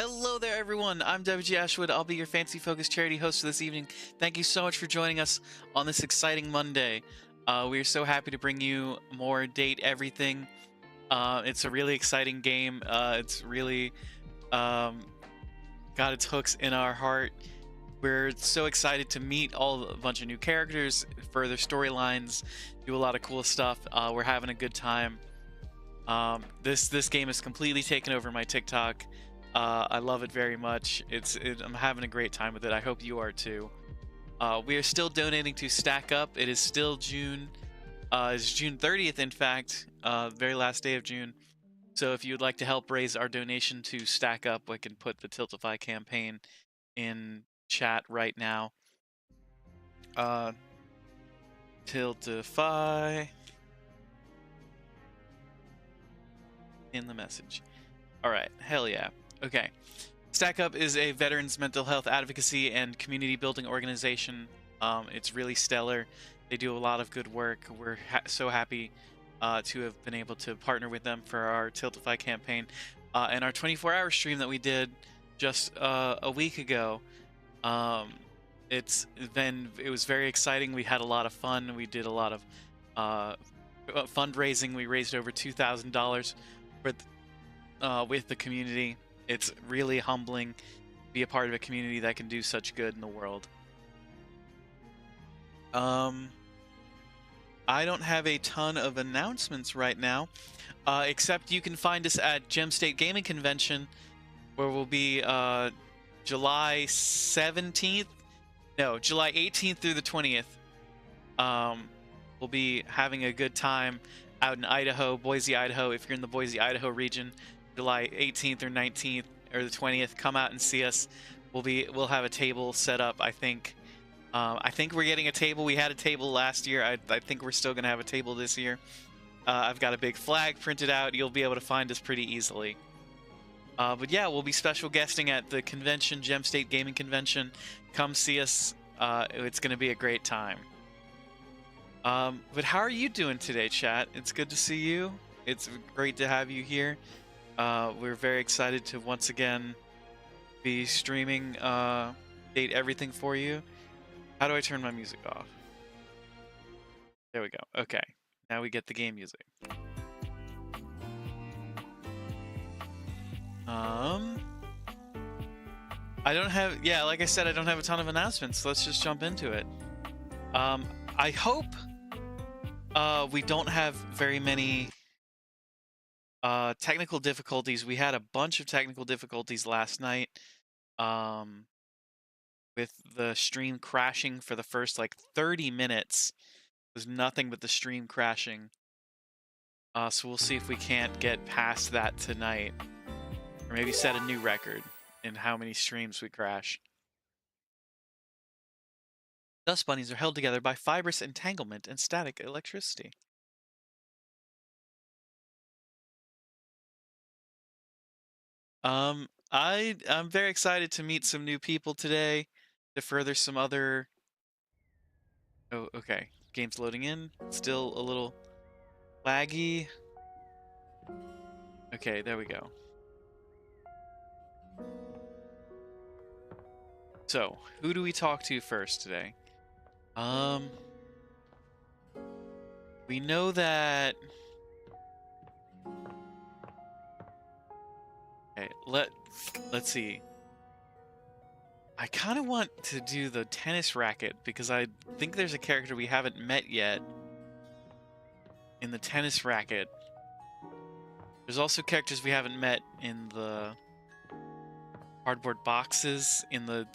Hello there, everyone. I'm WG Ashwood. I'll be your fancy focused charity host for this evening. Thank you so much for joining us on this exciting Monday. We are so happy to bring you more Date Everything. It's a really exciting game. It's really um, got its hooks in our heart. We're so excited to meet a bunch of new characters, further storylines, do a lot of cool stuff. We're having a good time. This game has completely taken over my TikTok. I love it very much. I'm having a great time with it. I hope you are too. We are still donating to Stack Up. It is still June. It's June 30th, in fact, very last day of June. So if you would like to help raise our donation to Stack Up, we can put the Tiltify campaign in chat right now. Tiltify in the message. All right, hell yeah. Okay. Stack Up is a veterans mental health advocacy and community building organization. It's really stellar. They do a lot of good work. We're so happy to have been able to partner with them for our Tiltify campaign and our 24-hour stream that we did just a week ago. It was very exciting. We had a lot of fun. We did a lot of fundraising. We raised over $2,000 with the community. It's really humbling to be a part of a community that can do such good in the world. I don't have a ton of announcements right now, except you can find us at Gem State Gaming Convention, where we'll be July 17th. No, July 18th through the 20th. We'll be having a good time out in Idaho, Boise, Idaho. If you're in the Boise, Idaho region, July 18th or 19th or the 20th, come out and see us. We'll have a table set up. I think we're getting a table. We had a table last year. I think we're still gonna have a table this year. I've got a big flag printed out. You'll be able to find us pretty easily. But yeah, we'll be special guesting at the convention, Gem State Gaming Convention. Come see us. It's gonna be a great time. But how are you doing today, chat? It's good to see you. It's great to have you here. We're very excited to once again be streaming Date Everything for you. How do I turn my music off? There we go. Okay. Now we get the game music. I don't have, yeah, like I said, I don't have a ton of announcements. Let's just jump into it. I hope we don't have very many technical difficulties. We had a bunch of technical difficulties last night with the stream crashing for the first like 30 minutes. It was nothing but the stream crashing. So we'll see if we can't get past that tonight, or maybe set a new record in how many streams we crash. Dust bunnies are held together by fibrous entanglement and static electricity. I'm very excited to meet some new people today, to further some other... Oh, okay. Game's loading in. Still a little laggy. Okay, there we go. So, who do we talk to first today? We know that... Okay, let's see. I kind of want to do the tennis racket because I think there's a character we haven't met yet in the tennis racket. There's also characters we haven't met in the cardboard boxes, in the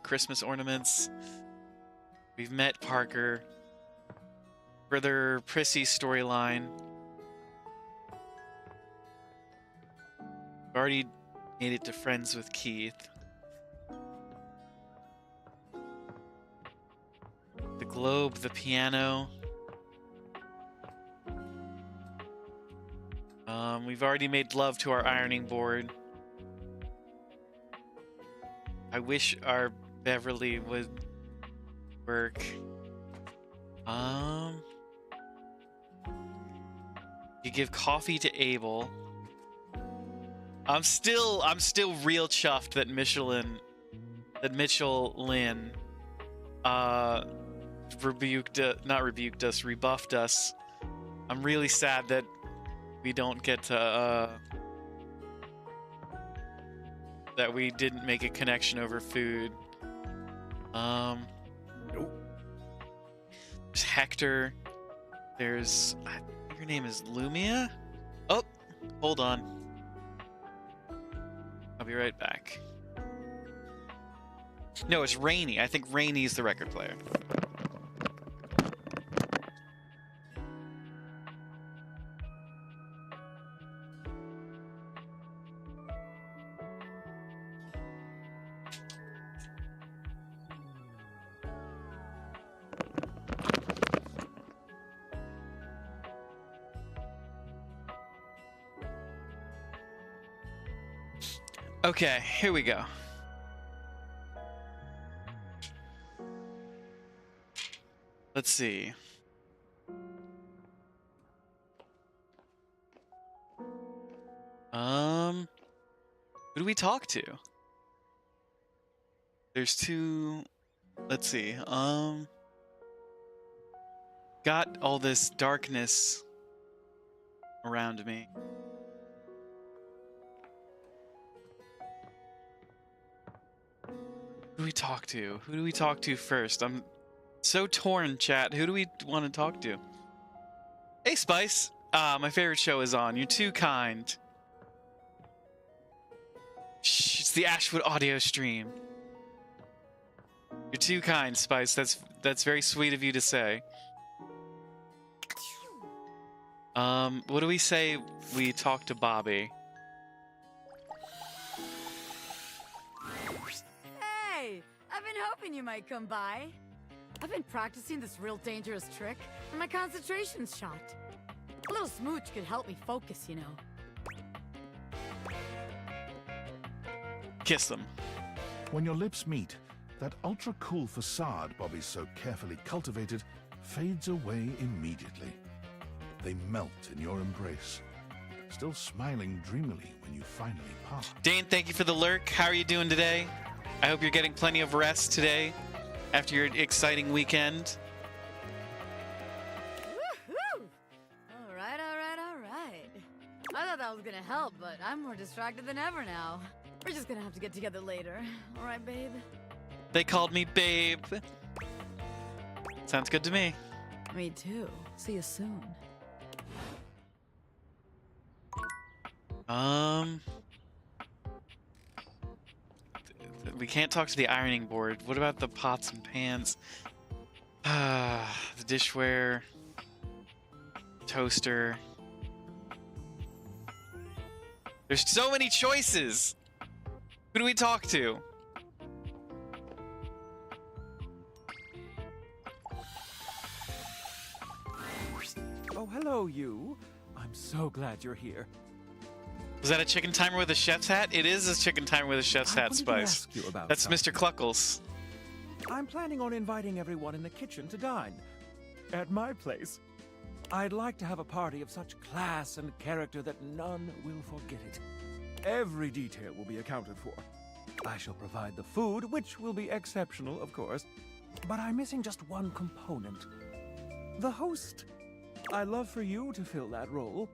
Christmas ornaments. We've met Parker. Further Prissy storyline. We've already made it to friends with Keith. The globe, the piano. We've already made love to our ironing board. I wish our Beverly would work. You give coffee to Abel. I'm still real chuffed that Mitchell Lynn rebuffed us. I'm really sad that we don't get to that we didn't make a connection over food. Nope. There's Hector. There's, I think her name is Lumia. Oh, hold on. I'll be right back. No, it's Rainy. I think Rainy's the record player. Okay, here we go. Let's see. Who do we talk to? There's two. Let's see. Got all this darkness around me. Who do we talk to? Who do we talk to first? I'm so torn, chat. Who do we want to talk to? Hey, Spice. My favorite show is on. You're too kind. Shh, it's the Ashwood audio stream. You're too kind, Spice. That's very sweet of you to say. What do we say we talk to Bobby? Hey, I've been hoping you might come by. I've been practicing this real dangerous trick, and my concentration's shot. A little smooch could help me focus, you know. Kiss them. When your lips meet, that ultra-cool facade Bobby's so carefully cultivated fades away immediately. They melt in your embrace, still smiling dreamily when you finally part. Dane, thank you for the lurk. How are you doing today? I hope you're getting plenty of rest today after your exciting weekend. Woohoo! All right. I thought that was gonna help, but I'm more distracted than ever now. We're just gonna have to get together later. All right, babe? They called me babe. Sounds good to me. Me too. See you soon. We can't talk to the ironing board. What about the pots and pans? The dishware, toaster. There's so many choices. Who do we talk to? Oh, hello, you. I'm so glad you're here. Was that a chicken timer with a chef's hat? It is a chicken timer with a chef's hat, Spice. That's Mr. Cluckles. I'm planning on inviting everyone in the kitchen to dine. At my place. I'd like to have a party of such class and character that none will forget it. Every detail will be accounted for. I shall provide the food, which will be exceptional, of course. But I'm missing just one component. The host. I'd love for you to fill that role.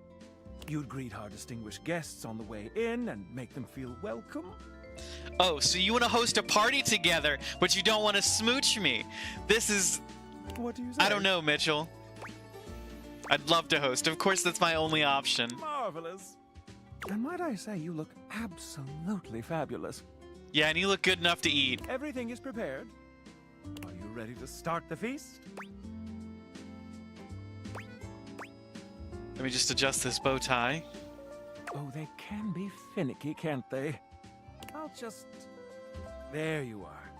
You'd greet our distinguished guests on the way in and make them feel welcome. Oh, so you want to host a party together, but you don't want to smooch me. This is... What do you say? I don't know, Mitchell. I'd love to host. Of course, that's my only option. Marvelous. And might I say, you look absolutely fabulous. Yeah, and you look good enough to eat. Everything is prepared. Are you ready to start the feast? Let me just adjust this bow tie. Oh, they can be finicky, can't they? I'll just... There you are.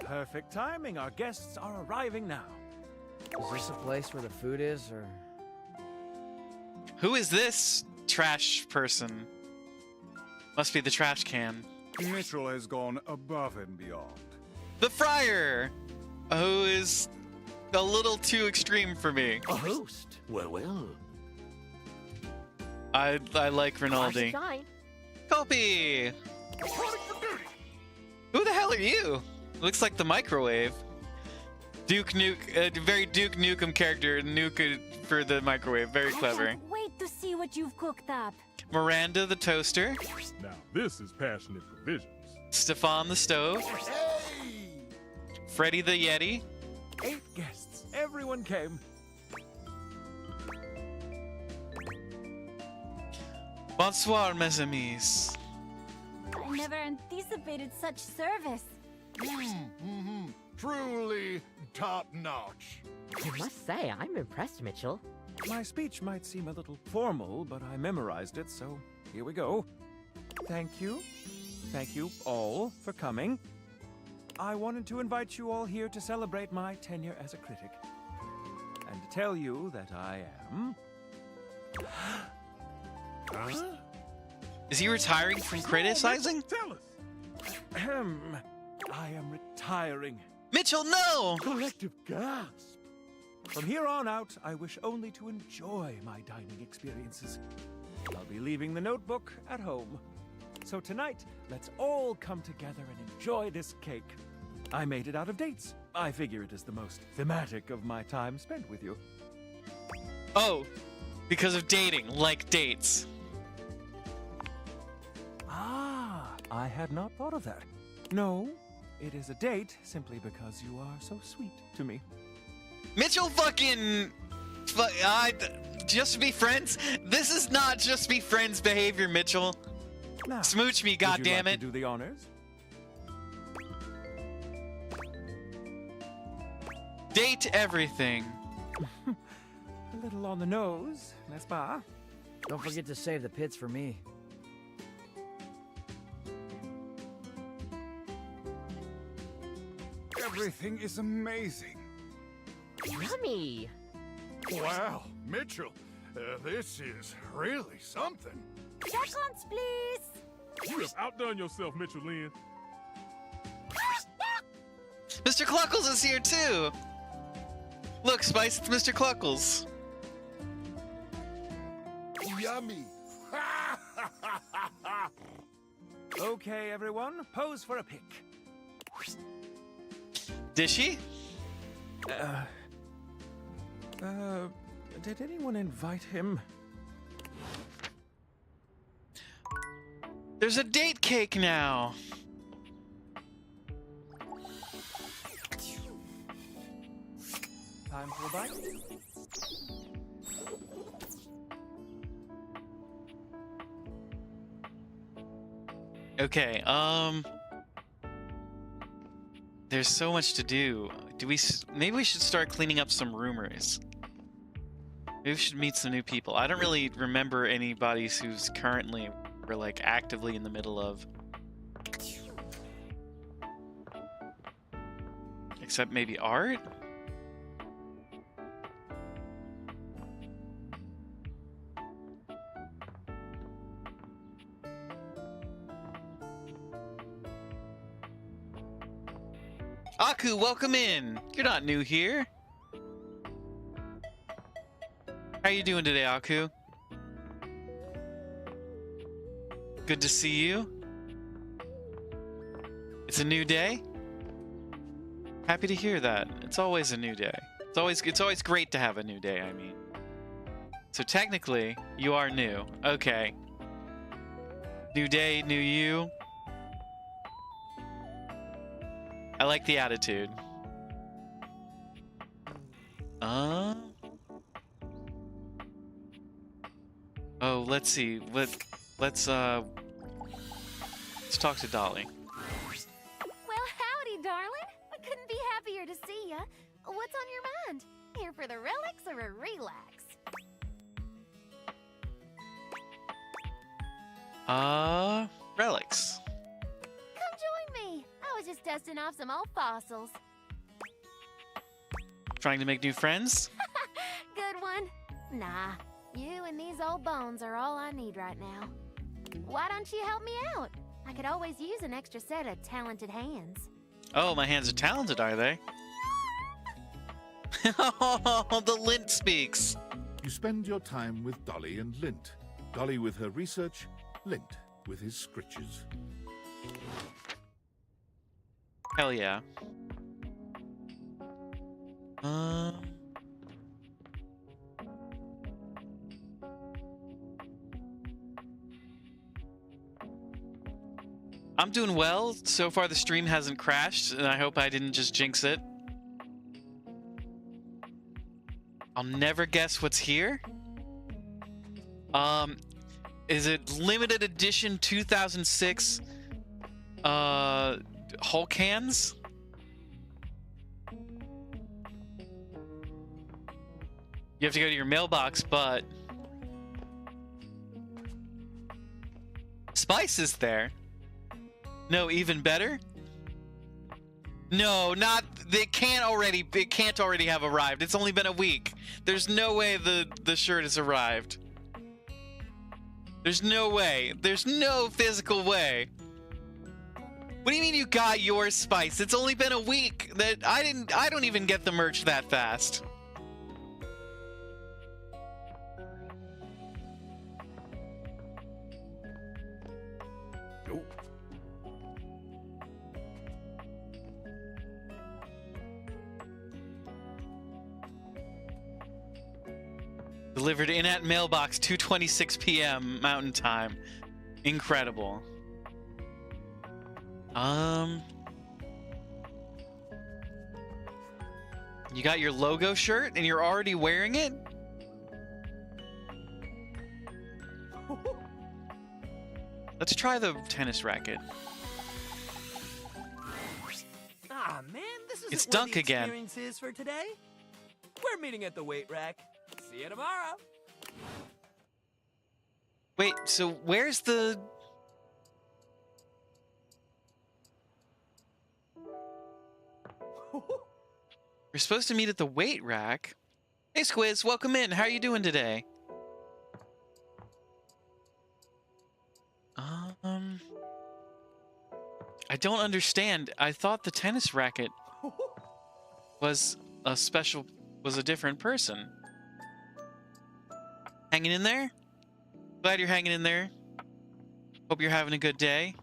Perfect timing. Our guests are arriving now. Is this a place where the food is, or...? Who is this trash person? Must be the trash can. Mitchell has gone above and beyond. The Friar! Who is a little too extreme for me. A host? Well, well. I like Rinaldi. Shine. Kopi! Reporting for duty. Who the hell are you? Looks like the microwave. Duke Nuke, very Duke Nukem character, Nuke for the microwave. Very clever. I can't wait to see what you've cooked up. Miranda the toaster. Now this is passionate provisions. Stefan the stove. Hey! Freddy the Yeti. 8 guests. Everyone came. Bonsoir, mes amis. I never anticipated such service. Truly top-notch. I must say, I'm impressed, Mitchell. My speech might seem a little formal, but I memorized it, so here we go. Thank you. Thank you all for coming. I wanted to invite you all here to celebrate my tenure as a critic. And to tell you that I am... Is he retiring from criticizing? Tell us. I am retiring. Mitchell, no! Collective gasp. From here on out, I wish only to enjoy my dining experiences. I'll be leaving the notebook at home. So tonight, let's all come together and enjoy this cake. I made it out of dates. I figure it is the most thematic of my time spent with you. Oh, because of dating, like dates. Ah, I had not thought of that. No, it is a date simply because you are so sweet to me. Mitchell fucking... just to be friends? This is not just to be friends behavior, Mitchell. Now, Smooch me, would you like goddammit. to do the honors? Date everything. A little on the nose, n'est-ce pas? Don't forget to save the pits for me. Everything is amazing. Yummy! Wow, Mitchell, this is really something. Seconds, please. You have outdone yourself, Mitchell Lynn. Mr. Cluckles is here too. Look, Spice, it's Mr. Cluckles. Yummy. Okay, everyone, pose for a pic. Dishy? Did anyone invite him? There's a date cake now. Time for a bite? Okay, there's so much to do. Maybe we should start cleaning up some rumors. Maybe we should meet some new people. I don't really remember anybody who's currently or like actively in the middle of. Except maybe Art? Aku, welcome in. You're not new here. How you doing today, Aku? Good to see you. It's a new day. Happy to hear that. It's always a new day. It's always great to have a new day, I mean. So technically, you are new. Okay. New day, new you. I like the attitude. Oh, let's see. Let's talk to Dolly. Well, howdy, darling. I couldn't be happier to see ya. What's on your mind? Here for the relics or a relax? Relics. Come join me. I was just dusting off some old fossils. Trying to make new friends? Good one. Nah, you and these old bones are all I need right now. Why don't you help me out? I could always use an extra set of talented hands. Oh, my hands are talented, are they? Oh, the lint speaks. You spend your time with Dolly and Lint. Dolly with her research, Lint with his scritches. Hell yeah. I'm doing well. So far the stream hasn't crashed, and I hope I didn't just jinx it. I'll never guess what's here. Is it limited edition 2006 Hulk hands? You have to go to your mailbox, but Spice is there. No, even better? No, not it can't already have arrived. It's only been a week. There's no way the shirt has arrived. There's no way. There's no physical way. What do you mean you got your Spice? It's only been a week. That I don't even get the merch that fast. Oh. Delivered in at mailbox 2:26 p.m. Mountain Time. Incredible. You got your logo shirt and you're already wearing it? Let's try the tennis racket. Ah, man, this is It's what Dunk the again. experience is for today. We're meeting at the weight rack. See you tomorrow. Wait, so where's the... We're supposed to meet at the weight rack? Hey, Squiz, welcome in. How are you doing today? I don't understand. I thought the tennis racket was a different person. Hanging in there? Glad you're hanging in there. Hope you're having a good day.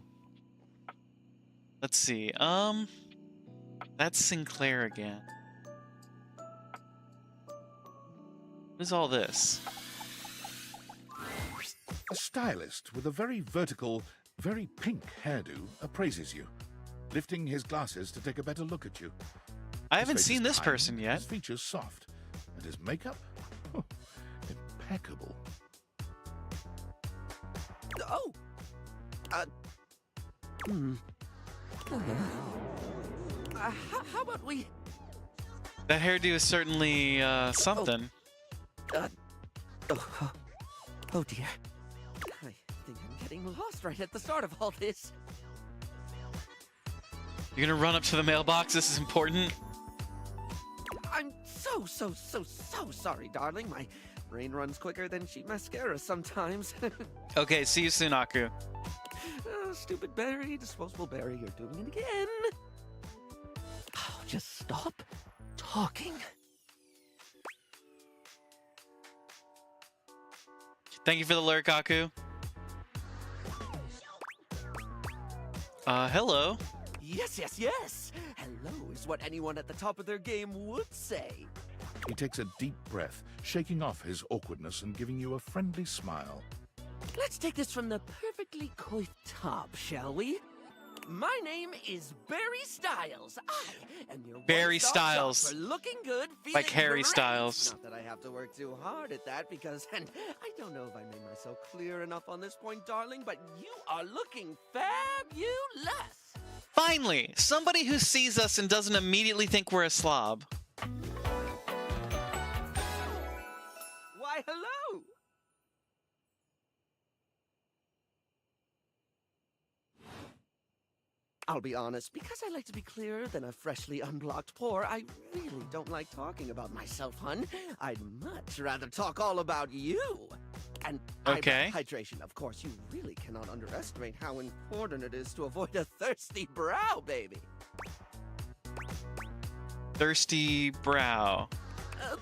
Let's see. That's Sinclair again. What is all this? A stylist with a very vertical, very pink hairdo appraises you, lifting his glasses to take a better look at you. I His haven't face seen is this kind, person yet. His features soft, and his makeup, impeccable. Oh. How about we... That hairdo is certainly something. Oh dear. I think I'm getting lost right at the start of all this. You're gonna run up to the mailbox? This is important. I'm so sorry, darling. My brain runs quicker than cheap mascara sometimes. Okay, see you soon, Aku. Oh, stupid Barry, disposable Barry, you're doing it again. Oh, just stop talking. Thank you for the lurk, Aku. Hello. Yes. Hello is what anyone at the top of their game would say. He takes a deep breath, shaking off his awkwardness and giving you a friendly smile. Let's take this from the perfectly coiffed top, shall we? My name is Barry Styles. I am your Barry one-stop Styles. shop for looking good, feeling Like Harry great. Styles. Not that I have to work too hard at that because, and I don't know if I made myself clear enough on this point, darling, but you are looking fabulous. Finally, somebody who sees us and doesn't immediately think we're a slob. Why, hello. I'll be honest, because I like to be clearer than a freshly unblocked pore, I really don't like talking about myself, hun. I'd much rather talk all about you. And Okay. hydration, of course. You really cannot underestimate how important it is to avoid a thirsty brow, baby. Thirsty brow.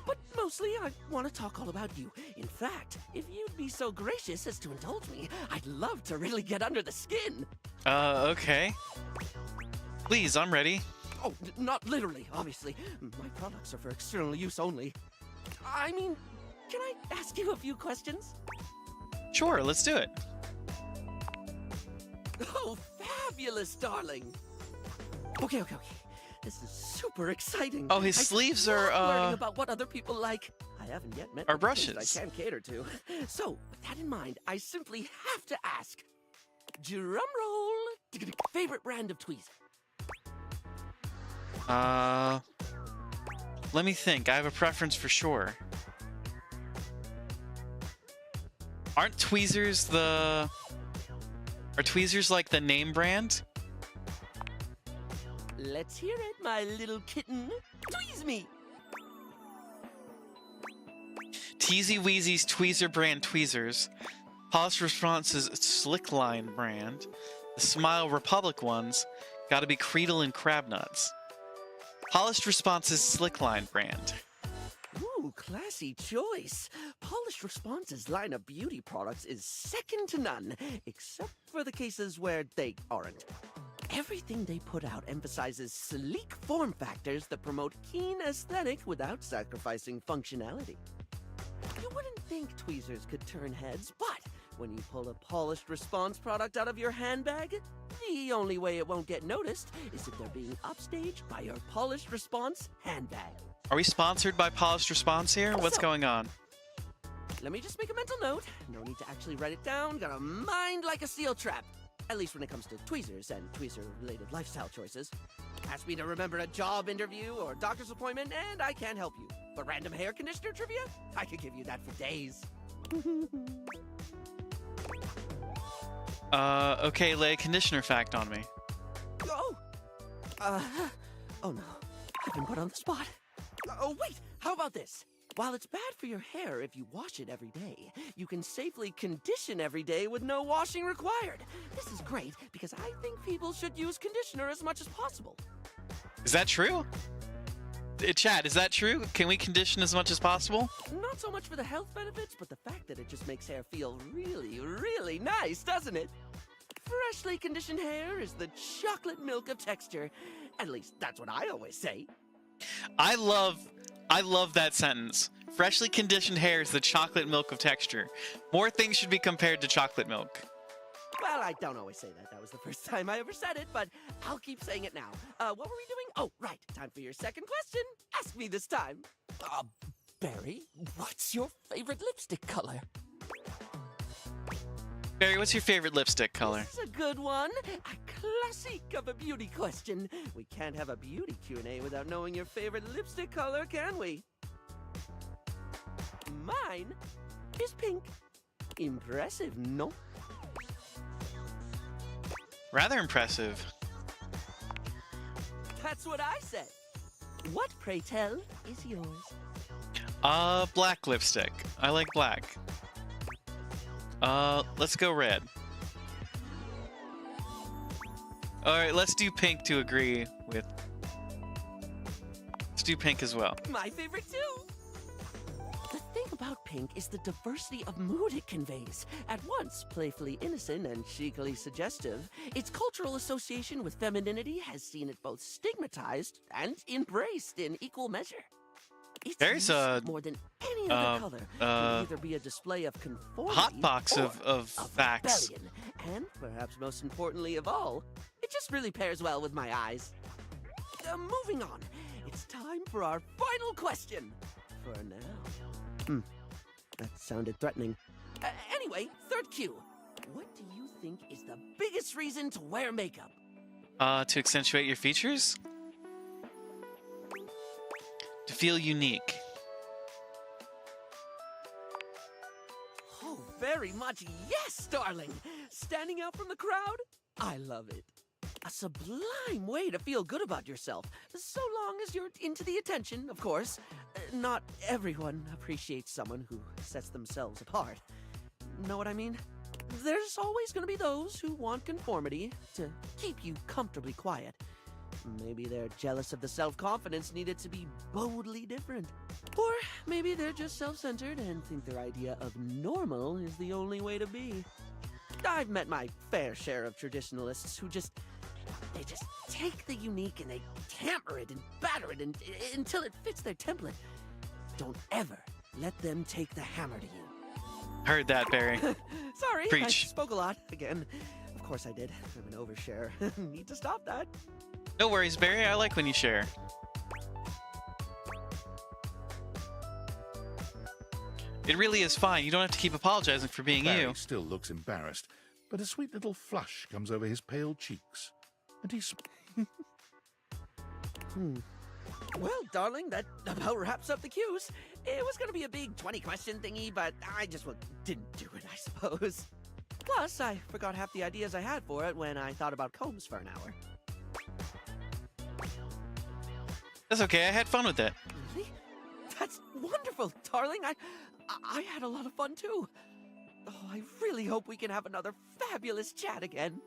But mostly, I want to talk all about you. In fact, if you'd be so gracious as to indulge me, I'd love to really get under the skin. Okay. Please, I'm ready. Oh, not literally, obviously. My products are for external use only. I mean, can I ask you a few questions? Sure, let's do it. Oh, fabulous, darling. Okay. This is super exciting. Oh, his sleeves are, learning about what other people like. I haven't yet met are the taste brushes. I can cater to. So, with that in mind, I simply have to ask. Drum roll. Favorite brand of tweezers? Let me think. I have a preference for sure. Aren't tweezers the... Are tweezers like the name brand? Let's hear it, my little kitten. Tweeze me. Teasy Weezy's tweezer brand tweezers. Polished Response's Slickline brand. The Smile Republic ones gotta be Creedle and Crabnuts. Polished Response's Slickline brand. Ooh, classy choice. Polished Response's line of beauty products is second to none, except for the cases where they aren't. Everything they put out emphasizes sleek form factors that promote keen aesthetic without sacrificing functionality. You wouldn't think tweezers could turn heads, but when you pull a Polished Response product out of your handbag, the only way it won't get noticed is if they're being upstaged by your Polished Response handbag. Are we sponsored by Polished Response here? What's going on? Let me just make a mental note. No need to actually write it down. Got a mind like a steel trap. At least when it comes to tweezers and tweezer-related lifestyle choices. Ask me to remember a job interview or doctor's appointment, and I can't help you. But random hair conditioner trivia? I could give you that for days. Okay, lay a conditioner fact on me. Oh! Oh no. I've been put on the spot. Oh, wait! How about this? While it's bad for your hair if you wash it every day, you can safely condition every day with no washing required. This is great because I think people should use conditioner as much as possible. Is that true? Chat, is that true? Can we condition as much as possible? Not so much for the health benefits, but the fact that it just makes hair feel really, really nice, doesn't it? Freshly conditioned hair is the chocolate milk of texture. At least that's what I always say. I love that sentence. Freshly conditioned hair is the chocolate milk of texture. More things should be compared to chocolate milk. Well, I don't always say that. That was the first time I ever said it, but I'll keep saying it now. What were we doing? Oh, right. Time for your second question. Ask me this time. Barry, what's your favorite lipstick color? Barry, what's your favorite lipstick color? This is a good one. A classic of a beauty question. We can't have a beauty Q&A without knowing your favorite lipstick color, can we? Mine is pink. Impressive, no? Rather impressive. That's what I said. What, pray tell, is yours? Black lipstick. I like black. Let's go red. Alright, let's do pink to agree with. Let's do pink as well. My favorite too! The thing about pink is the diversity of mood it conveys. At once playfully innocent and chicly suggestive, its cultural association with femininity has seen it both stigmatized and embraced in equal measure. Its There's use, more than any other color, can either be a display of conformity hot box or of facts. rebellion. And perhaps most importantly of all, it just really pairs well with my eyes. Moving on, it's time for our final question. For now. That sounded threatening. Anyway, third cue. What do you think is the biggest reason to wear makeup? To accentuate your features? To feel unique. Oh, very much yes, darling! Standing out from the crowd? I love it. A sublime way to feel good about yourself, so long as you're into the attention, of course. Not everyone appreciates someone who sets themselves apart. Know what I mean? There's always going to be those who want conformity to keep you comfortably quiet. Maybe they're jealous of the self-confidence needed to be boldly different. Or maybe they're just self-centered and think their idea of normal is the only way to be. I've met my fair share of traditionalists who they just take the unique and they tamper it and batter it until it fits their template. Don't ever let them take the hammer to you. Heard that, Barry. Sorry, Preach. I spoke a lot again. Of course I did. I'm an overshare. Need to stop that. No worries, Barry. I like when you share. It really is fine. You don't have to keep apologizing for being Barry you. still looks embarrassed, but a sweet little flush comes over his pale cheeks, and he Well, darling, that about wraps up the cues. It was gonna be a big 20-question thingy, but I just didn't do it, I suppose. Plus, I forgot half the ideas I had for it when I thought about combs for an hour. That's okay. I had fun with it. Really? That's wonderful, darling. I had a lot of fun, too. Oh, I really hope we can have another fabulous chat again.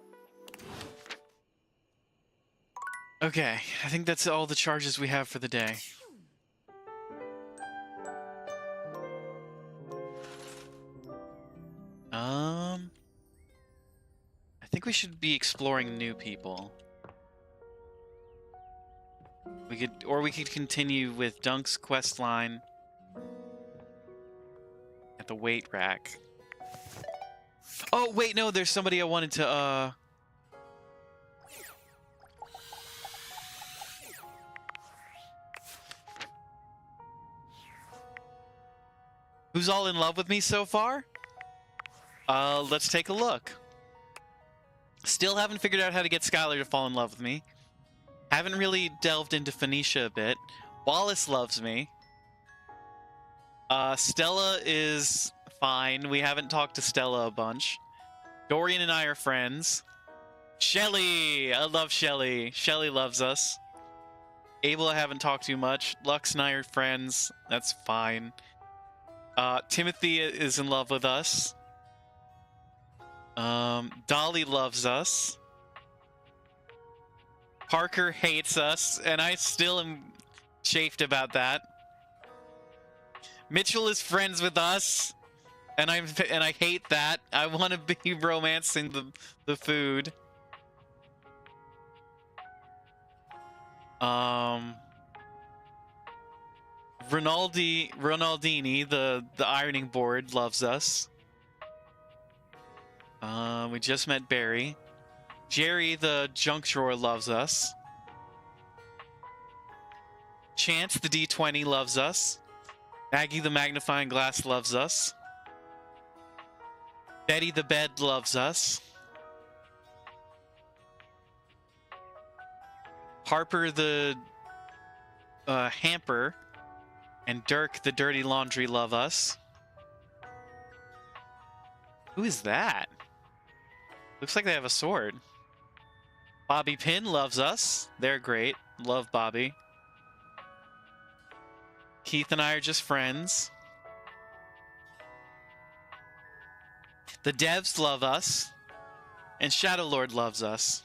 Okay, I think that's all the charges we have for the day. I think we should be exploring new people. We could continue with Dunk's quest line at the weight rack. Oh, wait, no, there's somebody I wanted to, Who's all in love with me so far? Let's take a look. Still haven't figured out how to get Skylar to fall in love with me. Haven't really delved into Phoenicia a bit. Wallace loves me. Stella is fine. We haven't talked to Stella a bunch. Dorian and I are friends. Shelly! I love Shelly. Shelly loves us. Abel I haven't talked to much. Lux and I are friends. That's fine. Timothy is in love with us. Dolly loves us. Parker hates us, and I still am chafed about that. Mitchell is friends with us, and I hate that. I want to be romancing the food. Ronaldini, the ironing board, loves us. We just met Barry. Jerry, the junk drawer, loves us. Chance, the D20, loves us. Maggie, the magnifying glass, loves us. Betty, the bed, loves us. Harper, the hamper, and Dirk, the dirty laundry, love us. Who is that? Looks like they have a sword. Bobby Pin loves us. They're great. Love Bobby. Keith and I are just friends. The devs love us. And Shadow Lord loves us.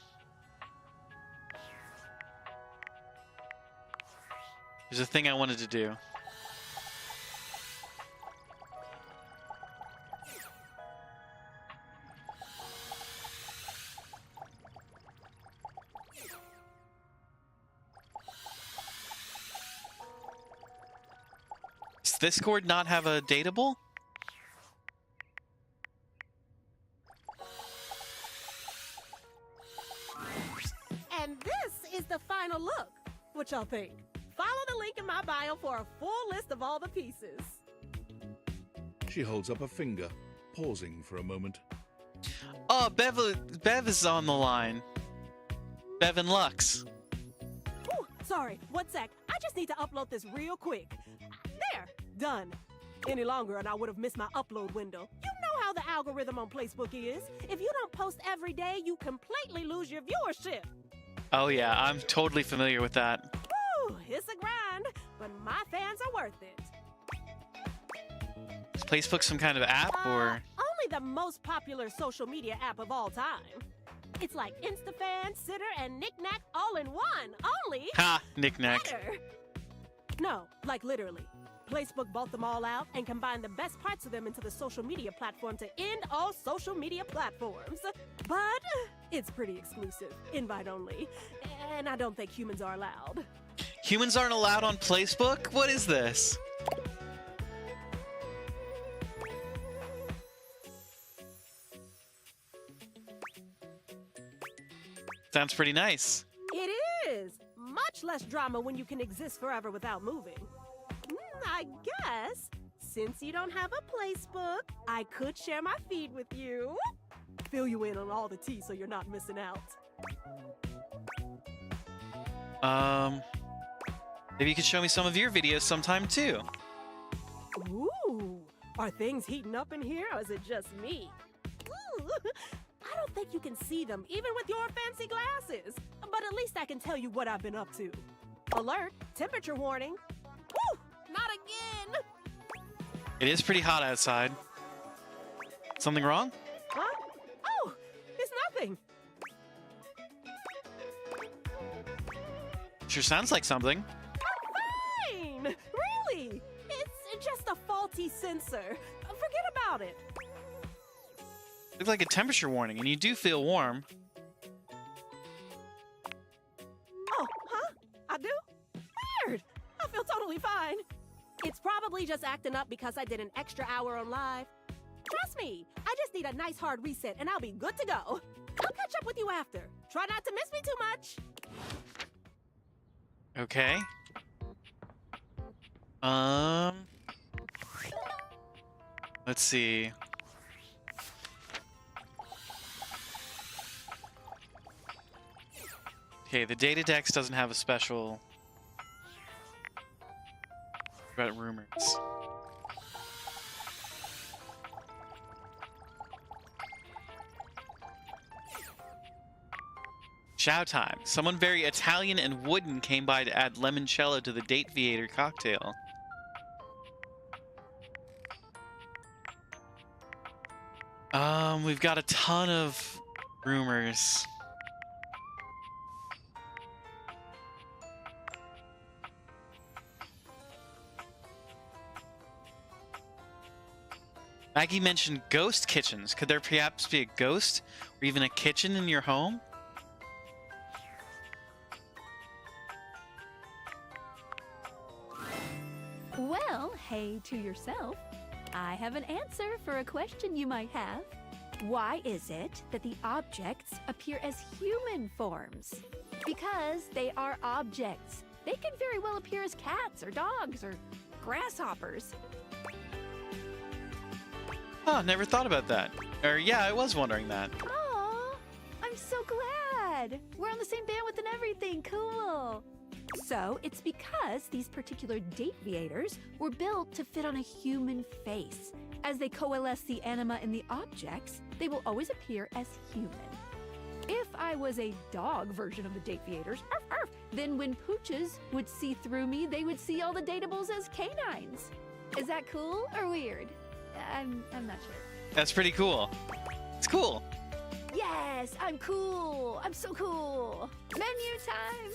There's a thing I wanted to do. Does this cord not have a datable? And this is the final look. What y'all think? Follow the link in my bio for a full list of all the pieces. She holds up a finger, pausing for a moment. Oh, Bev is on the line. Bev and Lux. Ooh, sorry, 1 sec. I just need to upload this real quick. There, done. Any longer and I would have missed my upload window. You know how the algorithm on Facebook is. If you don't post every day, you completely lose your viewership. Oh yeah, I'm totally familiar with that. Woo, it's a grind, but my fans are worth it. Is Facebook some kind of app or? Only the most popular social media app of all time. It's like Instafan, Sitter, and Knick-Knack all in one. Only Ha! Knick-knack. better. No, like literally. Facebook bought them all out and combined the best parts of them into the social media platform to end all social media platforms. But it's pretty exclusive, invite only, and I don't think humans are allowed. Humans aren't allowed on Facebook? What is this? Sounds pretty nice. It is! Much less drama when you can exist forever without moving. I guess, since you don't have a placebook, I could share my feed with you. Fill you in on all the tea so you're not missing out. Maybe you could show me some of your videos sometime too. Ooh, are things heating up in here or is it just me? Ooh, I don't think you can see them even with your fancy glasses. But at least I can tell you what I've been up to. Alert, temperature warning. Woo, not again. It is pretty hot outside. Something wrong? Huh? Oh, it's nothing. Sure sounds like something. Fine, really. It's just a faulty sensor. Forget about it. Looks like a temperature warning, and you do feel warm. Oh, huh? I do? Weird. I feel totally fine. It's probably just acting up because I did an extra hour on live. Trust me, I just need a nice hard reset and I'll be good to go. I'll catch up with you after. Try not to miss me too much. Okay. Let's see. Okay, the data dex doesn't have a special about rumors. Chow time. Someone very Italian and wooden came by to add limoncello to the Date Viator cocktail. We've got a ton of rumors. Maggie mentioned ghost kitchens. Could there perhaps be a ghost or even a kitchen in your home? Well, hey to yourself. I have an answer for a question you might have. Why is it that the objects appear as human forms? Because they are objects. They can very well appear as cats or dogs or grasshoppers. Oh, never thought about that. Or yeah, I was wondering that. Aw, I'm so glad. We're on the same bandwidth and everything. Cool. So it's because these particular date viators were built to fit on a human face. As they coalesce the anima in the objects, they will always appear as human. If I was a dog version of the date viators, arf, arf, then when pooches would see through me, they would see all the datables as canines. Is that cool or weird? I'm not sure. That's pretty cool. It's cool. Yes, I'm cool. I'm so cool. Menu time.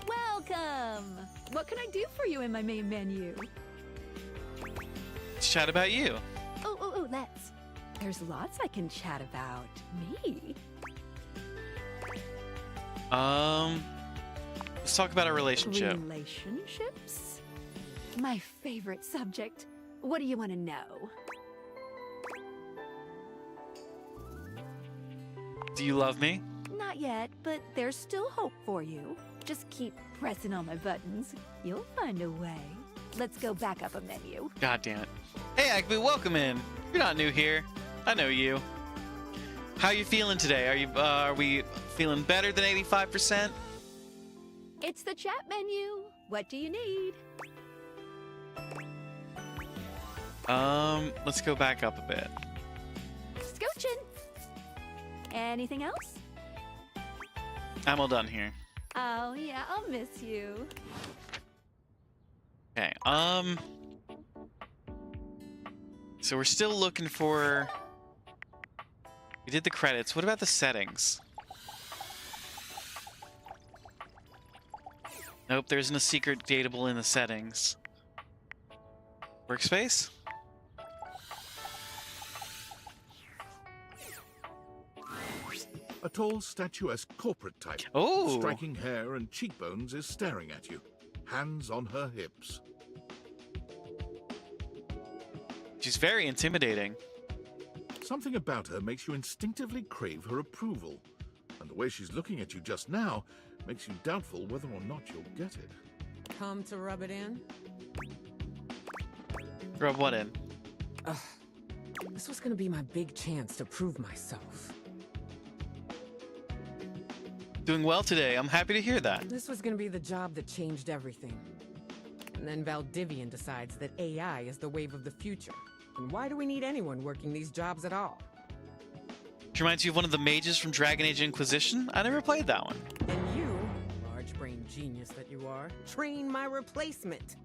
Welcome. What can I do for you in my main menu? Let's chat about you. Oh, let's. There's lots I can chat about. Me? Let's talk about our relationship. Relationships? My favorite subject. What do you want to know? Do you love me? Not yet, but there's still hope for you. Just keep pressing on my buttons. You'll find a way. Let's go back up a menu. God damn it. Hey, Agbu, welcome in. You're not new here. I know you. How are you feeling today? Are we feeling better than 85%? It's the chat menu. What do you need? Let's go back up a bit. Scoochin'. Anything else? I'm all done here. Oh, yeah, I'll miss you. Okay, so we're still looking for... We did the credits. What about the settings? Nope, there isn't a secret dateable in the settings. Workspace? A tall, statuesque corporate type, Oh! striking hair and cheekbones, is staring at you, hands on her hips. She's very intimidating. Something about her makes you instinctively crave her approval, and the way she's looking at you just now makes you doubtful whether or not you'll get it. Come to rub it in? Rub what in? Ugh. This was gonna be my big chance to prove myself. Doing well today. I'm happy to hear that. This was gonna be the job that changed everything. And then Valdivian decides that AI is the wave of the future. And why do we need anyone working these jobs at all? Which reminds you of one of the mages from Dragon Age Inquisition? I never played that one. And you, large-brained genius that you are, train my replacement.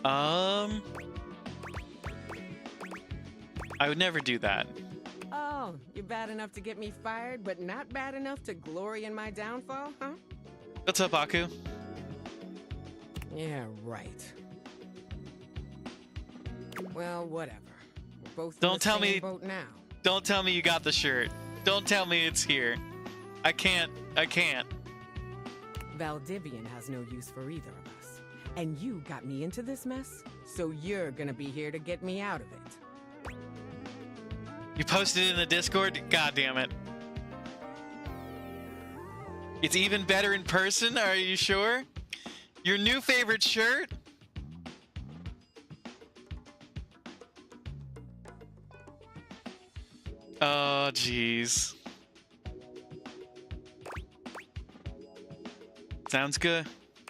I would never do that. Oh, you're bad enough to get me fired, but not bad enough to glory in my downfall, huh? What's up, Aku? Yeah, right. Well, whatever. We're both Don't in the tell same me. boat now. Don't tell me you got the shirt. Don't tell me it's here. I can't. Valdivian has no use for either of us. And you got me into this mess, so you're gonna be here to get me out of it. You posted it in the Discord? God damn it. It's even better in person? Are you sure? Your new favorite shirt? Oh, jeez. Sounds good.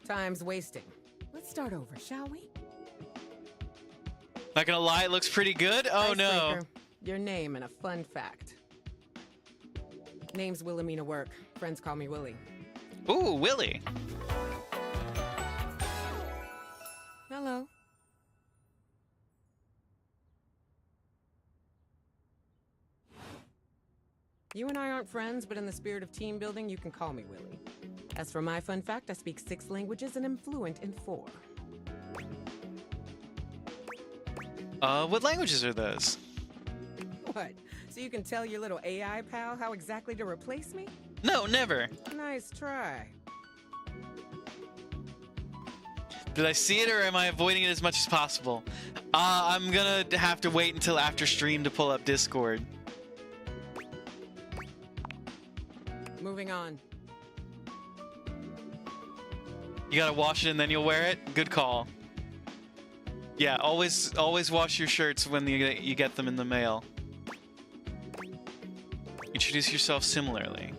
Time's wasting. Let's start over, shall we? Not gonna lie, it looks pretty good. Oh no. Icebreaker, your name and a fun fact. Name's Wilhelmina Work. Friends call me Willie. Ooh, Willie. Hello. You and I aren't friends, but in the spirit of team building, you can call me Willie. As for my fun fact, I speak 6 languages and am fluent in 4. What languages are those? What? So you can tell your little AI pal how exactly to replace me? No, never. Nice try. Did I see it or am I avoiding it as much as possible? I'm gonna have to wait until after stream to pull up Discord. Moving on. You gotta wash it and then you'll wear it? Good call. Yeah, always wash your shirts when you get them in the mail. Introduce yourself similarly.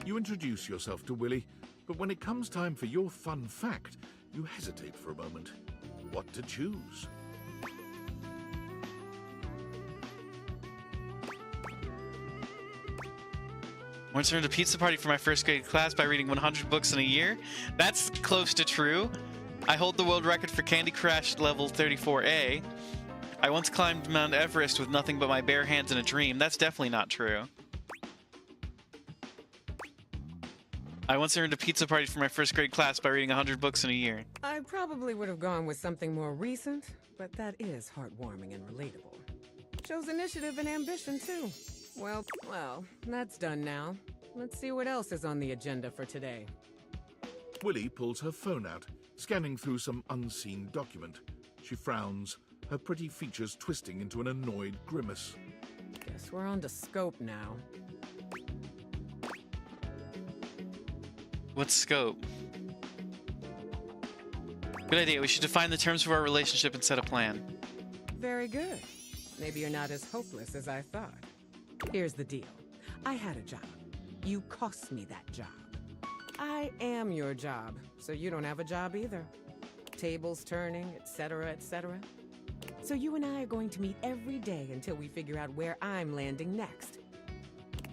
You introduce yourself to Willie, but when it comes time for your fun fact, you hesitate for a moment. What to choose? Once I earned a pizza party for my first grade class by reading 100 books in a year. That's close to true. I hold the world record for Candy Crush level 34A. I once climbed Mount Everest with nothing but my bare hands in a dream. That's definitely not true. I once earned a pizza party for my first grade class by reading 100 books in a year. I probably would have gone with something more recent, but that is heartwarming and relatable. Shows initiative and ambition, too. Well, that's done now. Let's see what else is on the agenda for today. Willie pulls her phone out, scanning through some unseen document. She frowns, her pretty features twisting into an annoyed grimace. Guess we're on to scope now. What's scope? Good idea. We should define the terms of our relationship and set a plan. Very good. Maybe you're not as hopeless as I thought. Here's the deal. I had a job. You cost me that job. I am your job, so you don't have a job either. Tables turning, etc., etc. So you and I are going to meet every day until we figure out where I'm landing next.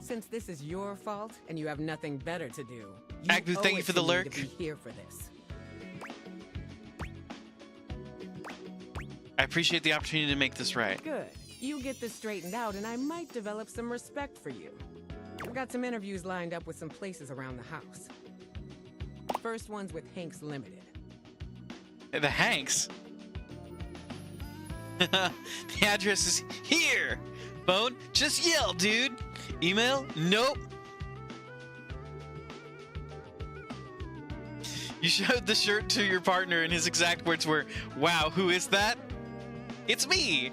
Since this is your fault and you have nothing better to do, Agbu, thank you for the lurk. To be here for this. I appreciate the opportunity to make this right. Good. You get this straightened out and I might develop some respect for you. I've got some interviews lined up with some places around the house. First one's with Hanks Limited. The Hanks? The address is here! Phone? Just yell, dude! Email? Nope! You showed the shirt to your partner and his exact words were, "Wow, who is that?" It's me!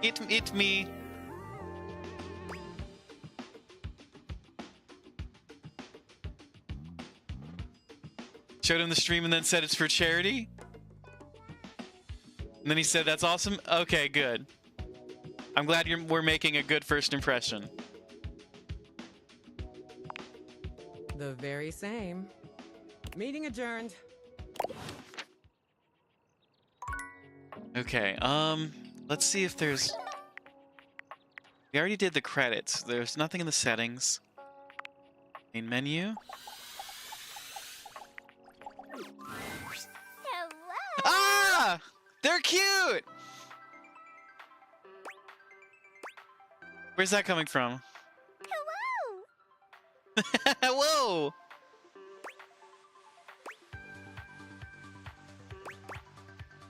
It's me. Showed him the stream and then said it's for charity? And then he said, "That's awesome." Okay, good. I'm glad we're making a good first impression. The very same. Meeting adjourned. Okay, let's see if there's... We already did the credits. There's nothing in the settings. Main menu. Hello! Ah! They're cute! Where's that coming from? Hello! Whoa!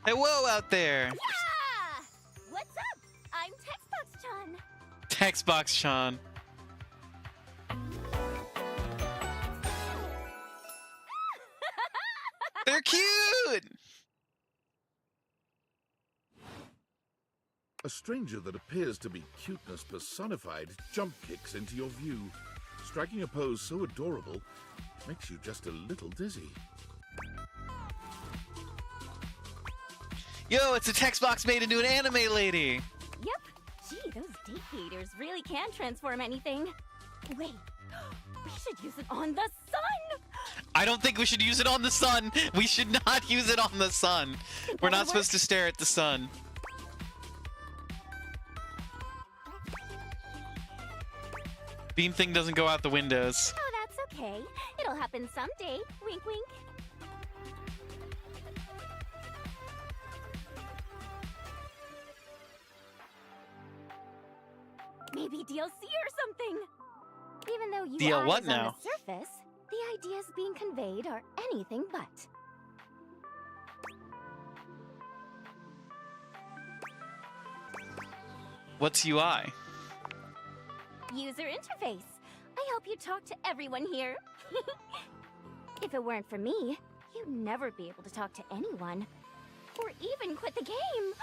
Hey, whoa out there! Yeah! What's up? I'm Textbox-chan. Textbox-chan. They're cute! A stranger that appears to be cuteness personified jump kicks into your view, striking a pose so adorable, it makes you just a little dizzy. Yo, it's a text box made into an anime lady! Yep. Gee, those date creators really can transform anything. Wait, we should use it on the sun! I don't think we should use it on the sun! We should not use it on the sun! We're not supposed to stare at the sun. Beam thing doesn't go out the windows. Oh, that's okay. It'll happen someday. Wink, wink. Maybe DLC or something. Even though you DL are what on now? the surface, the ideas being conveyed are anything but. What's UI? User interface. I hope you talk to everyone here. If it weren't for me, you'd never be able to talk to anyone. Or even quit the game.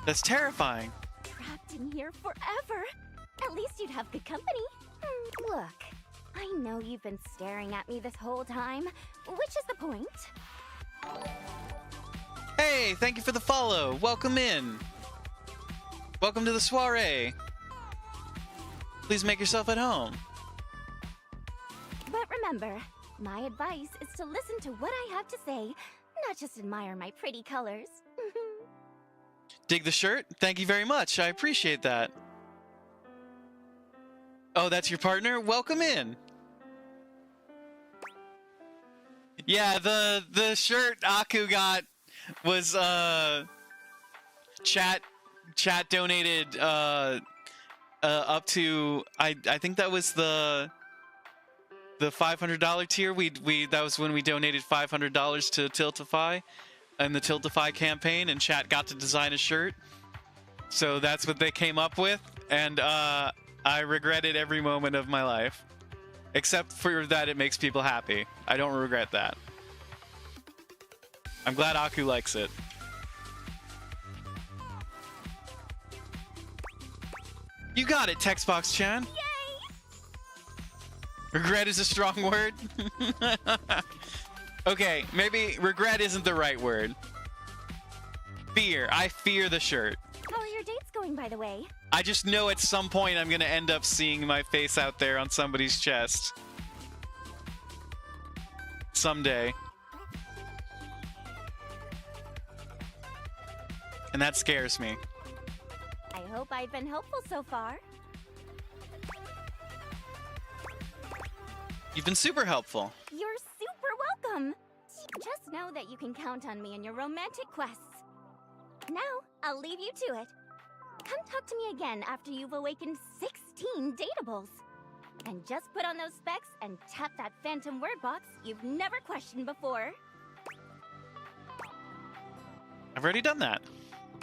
That's terrifying. Trapped in here forever. At least you'd have good company. Look, I know you've been staring at me this whole time, which is the point. Hey, thank you for the follow. Welcome in. Welcome to the soiree. Please make yourself at home. But remember, my advice is to listen to what I have to say, not just admire my pretty colors. Dig the shirt? Thank you very much. I appreciate that. Oh, that's your partner? Welcome in. Yeah, the shirt Aku got was chat donated up to I think that was the $500 tier. We that was when we donated $500 to Tiltify and the Tiltify campaign, and chat got to design a shirt. So that's what they came up with, and I regret it every moment of my life, except for that it makes people happy. I don't regret that. I'm glad Aku likes it. You got it, Textbox-chan. Yay! Regret is a strong word. Okay, maybe regret isn't the right word. Fear. I fear the shirt. How are your dates going, by the way? I just know at some point I'm gonna end up seeing my face out there on somebody's chest. Someday. And that scares me. I hope I've been helpful so far. You've been super helpful. You're super welcome. Just know that you can count on me in your romantic quests. Now, I'll leave you to it. come talk to me again after you've awakened 16 dateables. And just put on those specs and tap that phantom word box you've never questioned before. I've already done that.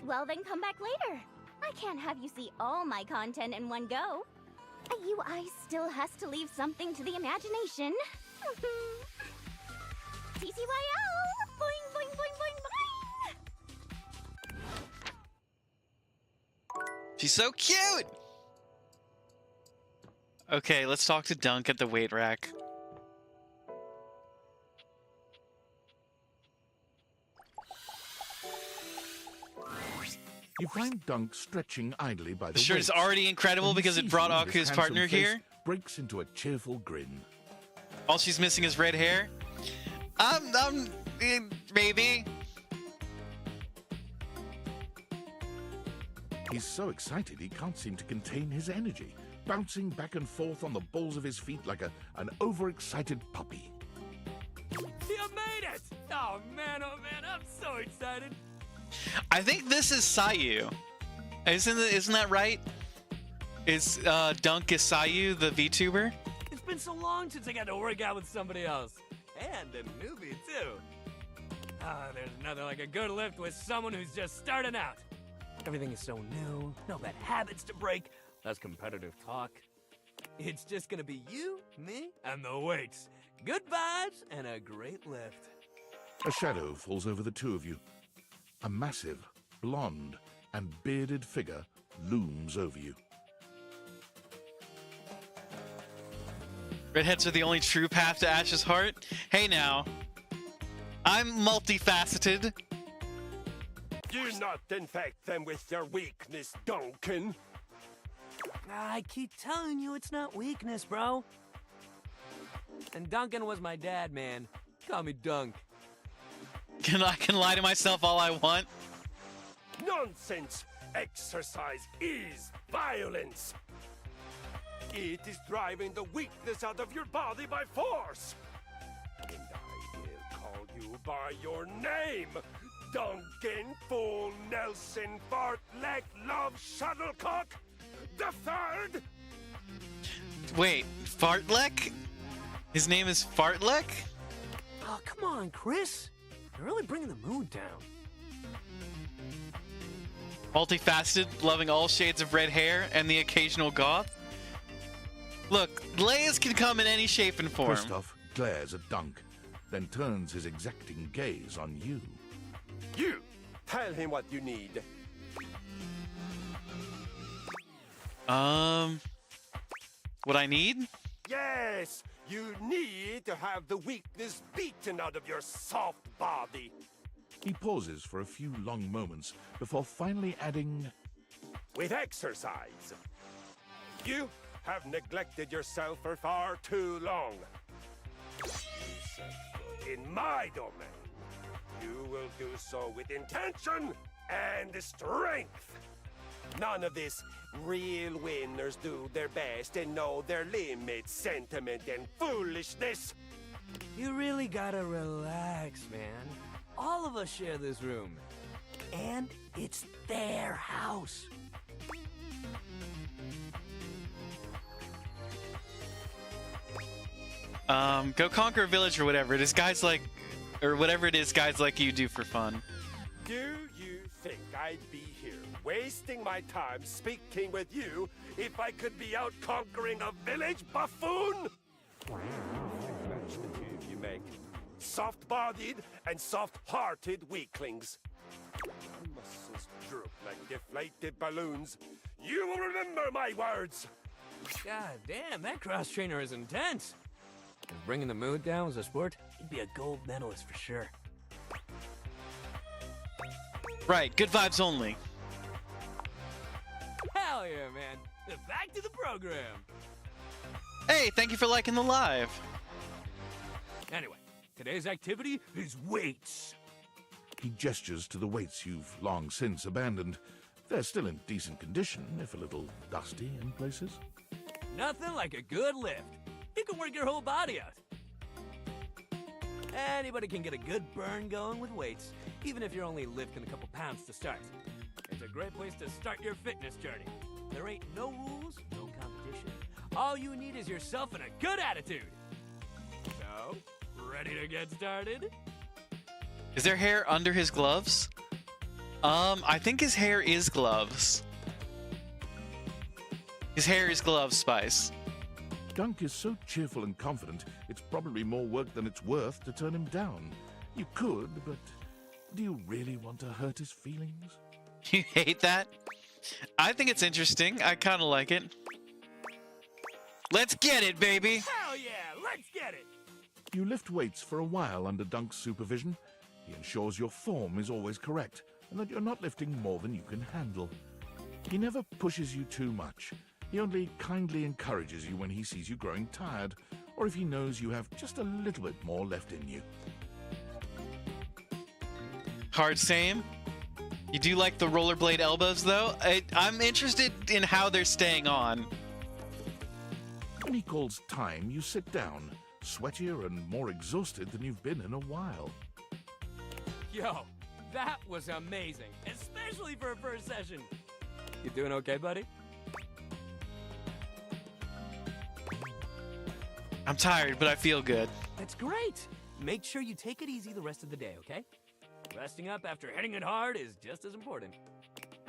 Well, then come back later. I can't have you see all my content in one go. A UI still has to leave something to the imagination. TCYL! Boing, boing, boing, boing, boing! She's so cute! Okay, let's talk to Dunk at the weight rack. You find Dunk stretching idly by the The shirt is weights. already incredible When he because it sees brought you, Aku's his partner handsome face here. breaks into a cheerful grin. All she's missing is red hair. Maybe. He's so excited he can't seem to contain his energy, bouncing back and forth on the balls of his feet like an overexcited puppy. You made it! Oh man, I'm so excited. I think this is Sayu. Isn't that right? Is Dunk is Sayu the VTuber? It's been so long since I got to work out with somebody else. And a newbie, too. There's nothing like a good lift with someone who's just starting out. Everything is so new, no bad habits to break, less competitive talk. It's just gonna be you, me, and the weights. Good vibes and a great lift. A shadow falls over the two of you. A massive, blonde, and bearded figure looms over you. Redheads are the only true path to Ash's heart? Hey now. I'm multifaceted. Do not infect them with your weakness, Duncan. I keep telling you it's not weakness, bro. And Duncan was my dad, man. Call me Dunk. I can lie to myself all I want. Nonsense! Exercise is violence! It is driving the weakness out of your body by force! And I will call you by your name! Duncan Fool Nelson Fartleck Love Shuttlecock the Third! Wait, Fartleck? His name is Fartleck? Oh, come on, Chris. You're really bringing the mood down. Multifaceted, loving all shades of red hair, and the occasional goth? Look, layers can come in any shape and form. Kristoff glares at Dunk, then turns his exacting gaze on you. You! Tell him what you need. What I need? Yes! You need to have the weakness beaten out of your soft body. He pauses for a few long moments before finally adding, with exercise. You have neglected yourself for far too long. You set foot in my domain. You will do so with intention and strength. None of this real winners do their best and know their limits sentiment and foolishness. You really gotta relax, man. All of us share this room. And it's their house. Go conquer a village or whatever. It is guys like, or whatever it is guys like you do for fun. Do you think I'd be here wasting my time speaking with you if I could be out conquering a village, buffoon? Match the two you make. Soft-bodied and soft-hearted weaklings. Muscles droop like deflated balloons. You will remember my words. God damn, that cross trainer is intense. If bringing the mood down was a sport, he'd be a gold medalist for sure. Right, good vibes only. Hell yeah, man. Back to the program. Hey, thank you for liking the live. Anyway, today's activity is weights. he gestures to the weights you've long since abandoned. They're still in decent condition, if a little dusty in places. Nothing like a good lift. You can work your whole body out. Anybody can get a good burn going with weights, even if you're only lifting a couple pounds to start. It's a a great place to start your fitness journey. There ain't no rules, no competition. All you need is yourself and a good attitude. So, ready to get started? Is there hair under his gloves? I think his hair is gloves. His hair is gloves, Spice. Gunk is so cheerful and confident, it's probably more work than it's worth to turn him down. You could, but do you really want to hurt his feelings? You hate that? I think it's interesting. I kind of like it. Let's get it, baby! Hell yeah, let's get it! You lift weights for a while under Dunk's supervision. He ensures your form is always correct, and that you're not lifting more than you can handle. He never pushes you too much. He only kindly encourages you when he sees you growing tired, or if he knows you have just a little bit more left in you. Hard same. You do like the rollerblade elbows, though? I'm interested in how they're staying on. When he calls time, you sit down, sweatier and more exhausted than you've been in a while. Yo, that was amazing, especially for a first session. You doing okay, buddy? I'm tired, but I feel good. That's great. Make sure you take it easy the rest of the day, okay? Resting up after hitting it hard is just as important.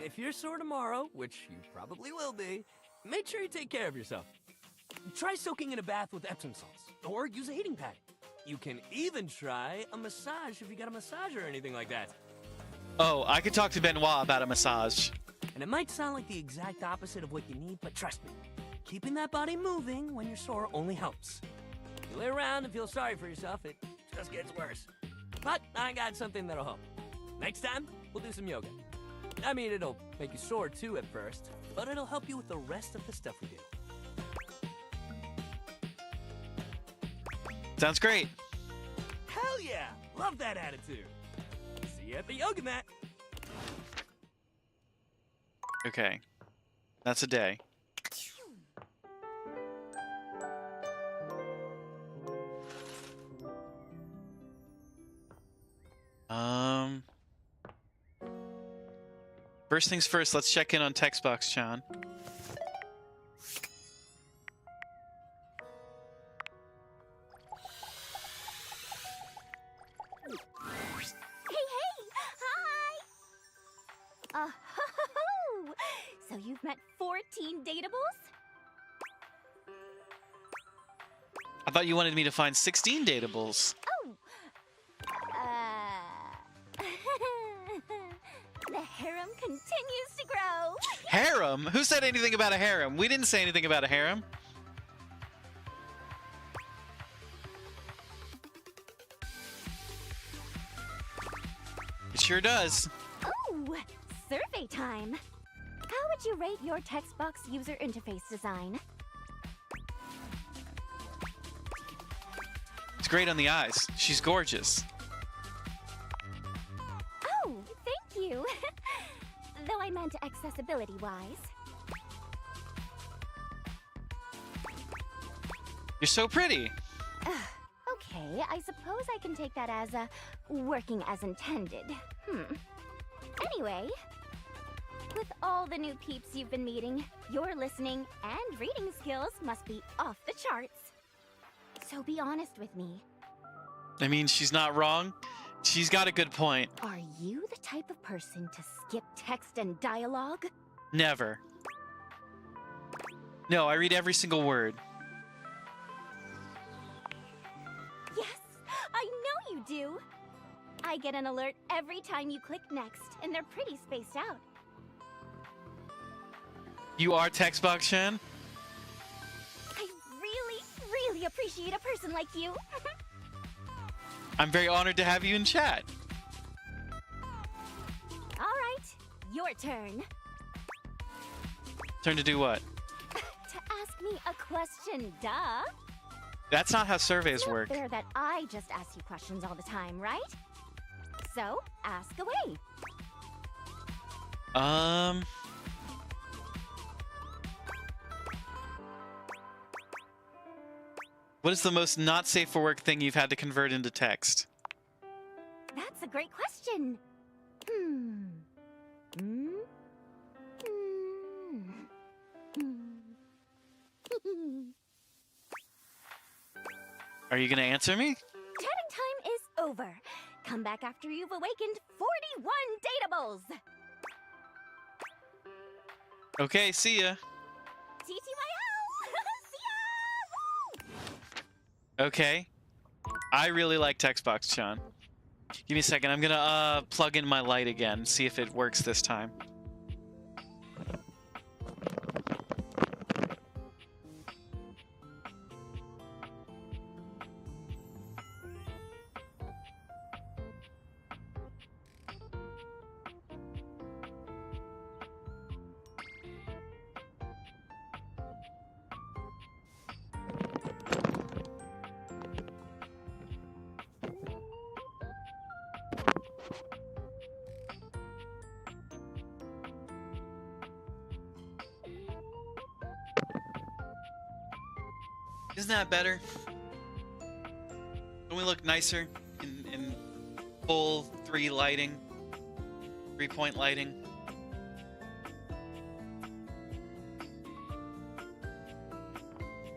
If you're sore tomorrow, which you probably will be, make sure you take care of yourself. Try soaking in a bath with Epsom salts, or use a heating pad. You can even try a massage if you got a massager or anything like that. Oh, I could talk to Benoit about a massage. And it might sound like the exact opposite of what you need, but trust me, keeping that body moving when you're sore only helps. You lay around and feel sorry for yourself, it just gets worse. But I got something that'll help. Next time, we'll do some yoga. I mean, it'll make you sore too at first, but it'll help you with the rest of the stuff we do. Sounds great. Hell yeah! Love that attitude. See you at the yoga mat. Okay. That's a day. First things first, let's check in on text box, Chan. Oh, so you've met 14 dateables? I thought you wanted me to find 16 dateables. Oh! The harem continues to grow. Harem? Who said anything about a harem? We didn't say anything about a harem. It sure does. Oh, survey time. How would you rate your text box user interface design? It's great on the eyes. She's gorgeous. Oh, thank you. Though I meant accessibility-wise. You're so pretty. Okay, I suppose I can take that as working as intended. Anyway, with all the new peeps you've been meeting, your listening and reading skills must be off the charts. So be honest with me. I mean, she's not wrong. She's got a good point. Are you the type of person to skip text and dialogue? Never. No, I read every single word. Yes, I know you do. I get an alert every time you click next, and they're pretty spaced out. You are Textbox Shan? I really appreciate a person like you. I'm very honored to have you in chat. All right, your turn. Turn to do what? To ask me a question, duh. That's not how surveys work. It's not fair that I just ask you questions all the time, right? So, ask away. What is the most not safe for work thing you've had to convert into text? That's a great question. Are you gonna answer me? Chatting time is over. Come back after you've awakened 41 datables. Okay, see ya. TTYL! See ya! Okay. I really like text box, Sean. Give me a second. I'm gonna plug in my light again, see if it works this time. Isn't that better? Don't we look nicer in full 3 lighting? 3-point lighting?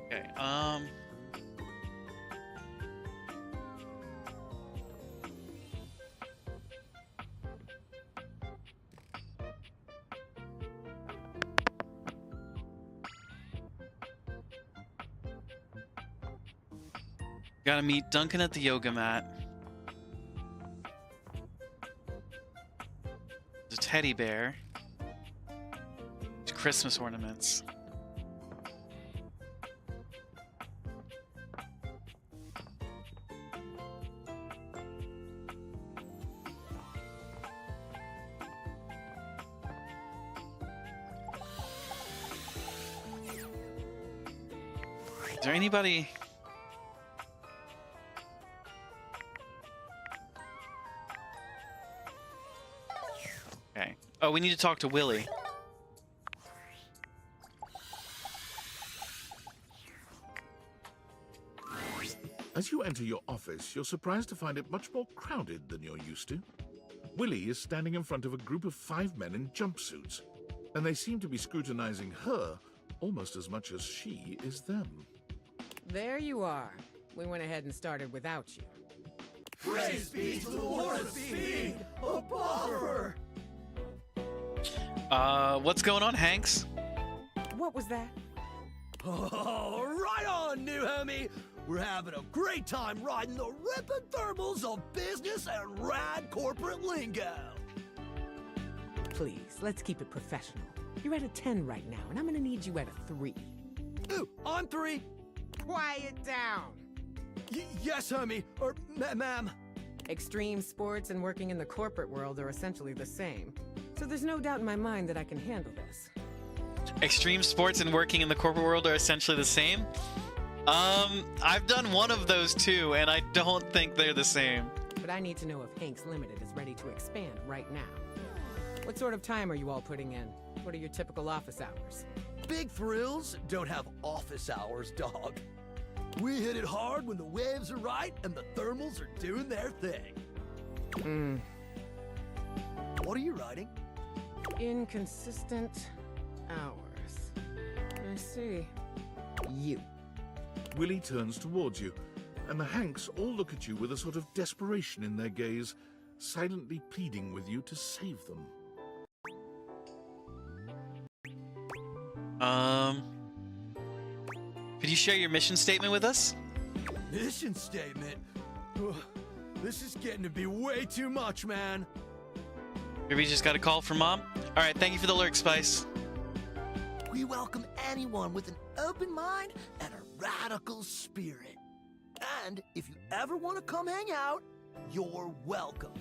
Okay, gotta meet Duncan at the yoga mat. There's a teddy bear. There's Christmas ornaments. Is there anybody... Okay. Oh, we need to talk to Willie. As you enter your office, you're surprised to find it much more crowded than you're used to. Willie is standing in front of a group of 5 men in jumpsuits, and they seem to be scrutinizing her almost as much as she is them. There you are. We went ahead and started without you. Praise be to the Lord of Speed, a buffer! What's going on, Hanks? What was that? Oh, right on, new homie! We're having a great time riding the ripping thermals of business and rad corporate lingo! Please, let's keep it professional. You're at a 10 right now, and I'm gonna need you at a 3. Ooh, I'm 3! Quiet down! Yes, homie, or ma'am. Extreme sports and working in the corporate world are essentially the same, so there's no doubt in my mind that I can handle this. Extreme sports and working in the corporate world are essentially the same? I've done one of those too, and I don't think they're the same. But I need to know if Hanks Limited is ready to expand right now. What sort of time are you all putting in? What are your typical office hours? Big thrills don't have office hours, dog. We hit it hard when the waves are right and the thermals are doing their thing. What are you writing? Inconsistent hours. I see. You. Willie turns towards you, and the Hanks all look at you with a sort of desperation in their gaze, silently pleading with you to save them. Could you share your mission statement with us? Mission statement? Ugh, this is getting to be way too much, man. Maybe you just got a call from Mom? Alright, thank you for the lurk, Spice. We welcome anyone with an open mind and a radical spirit. And if you ever want to come hang out, you're welcome.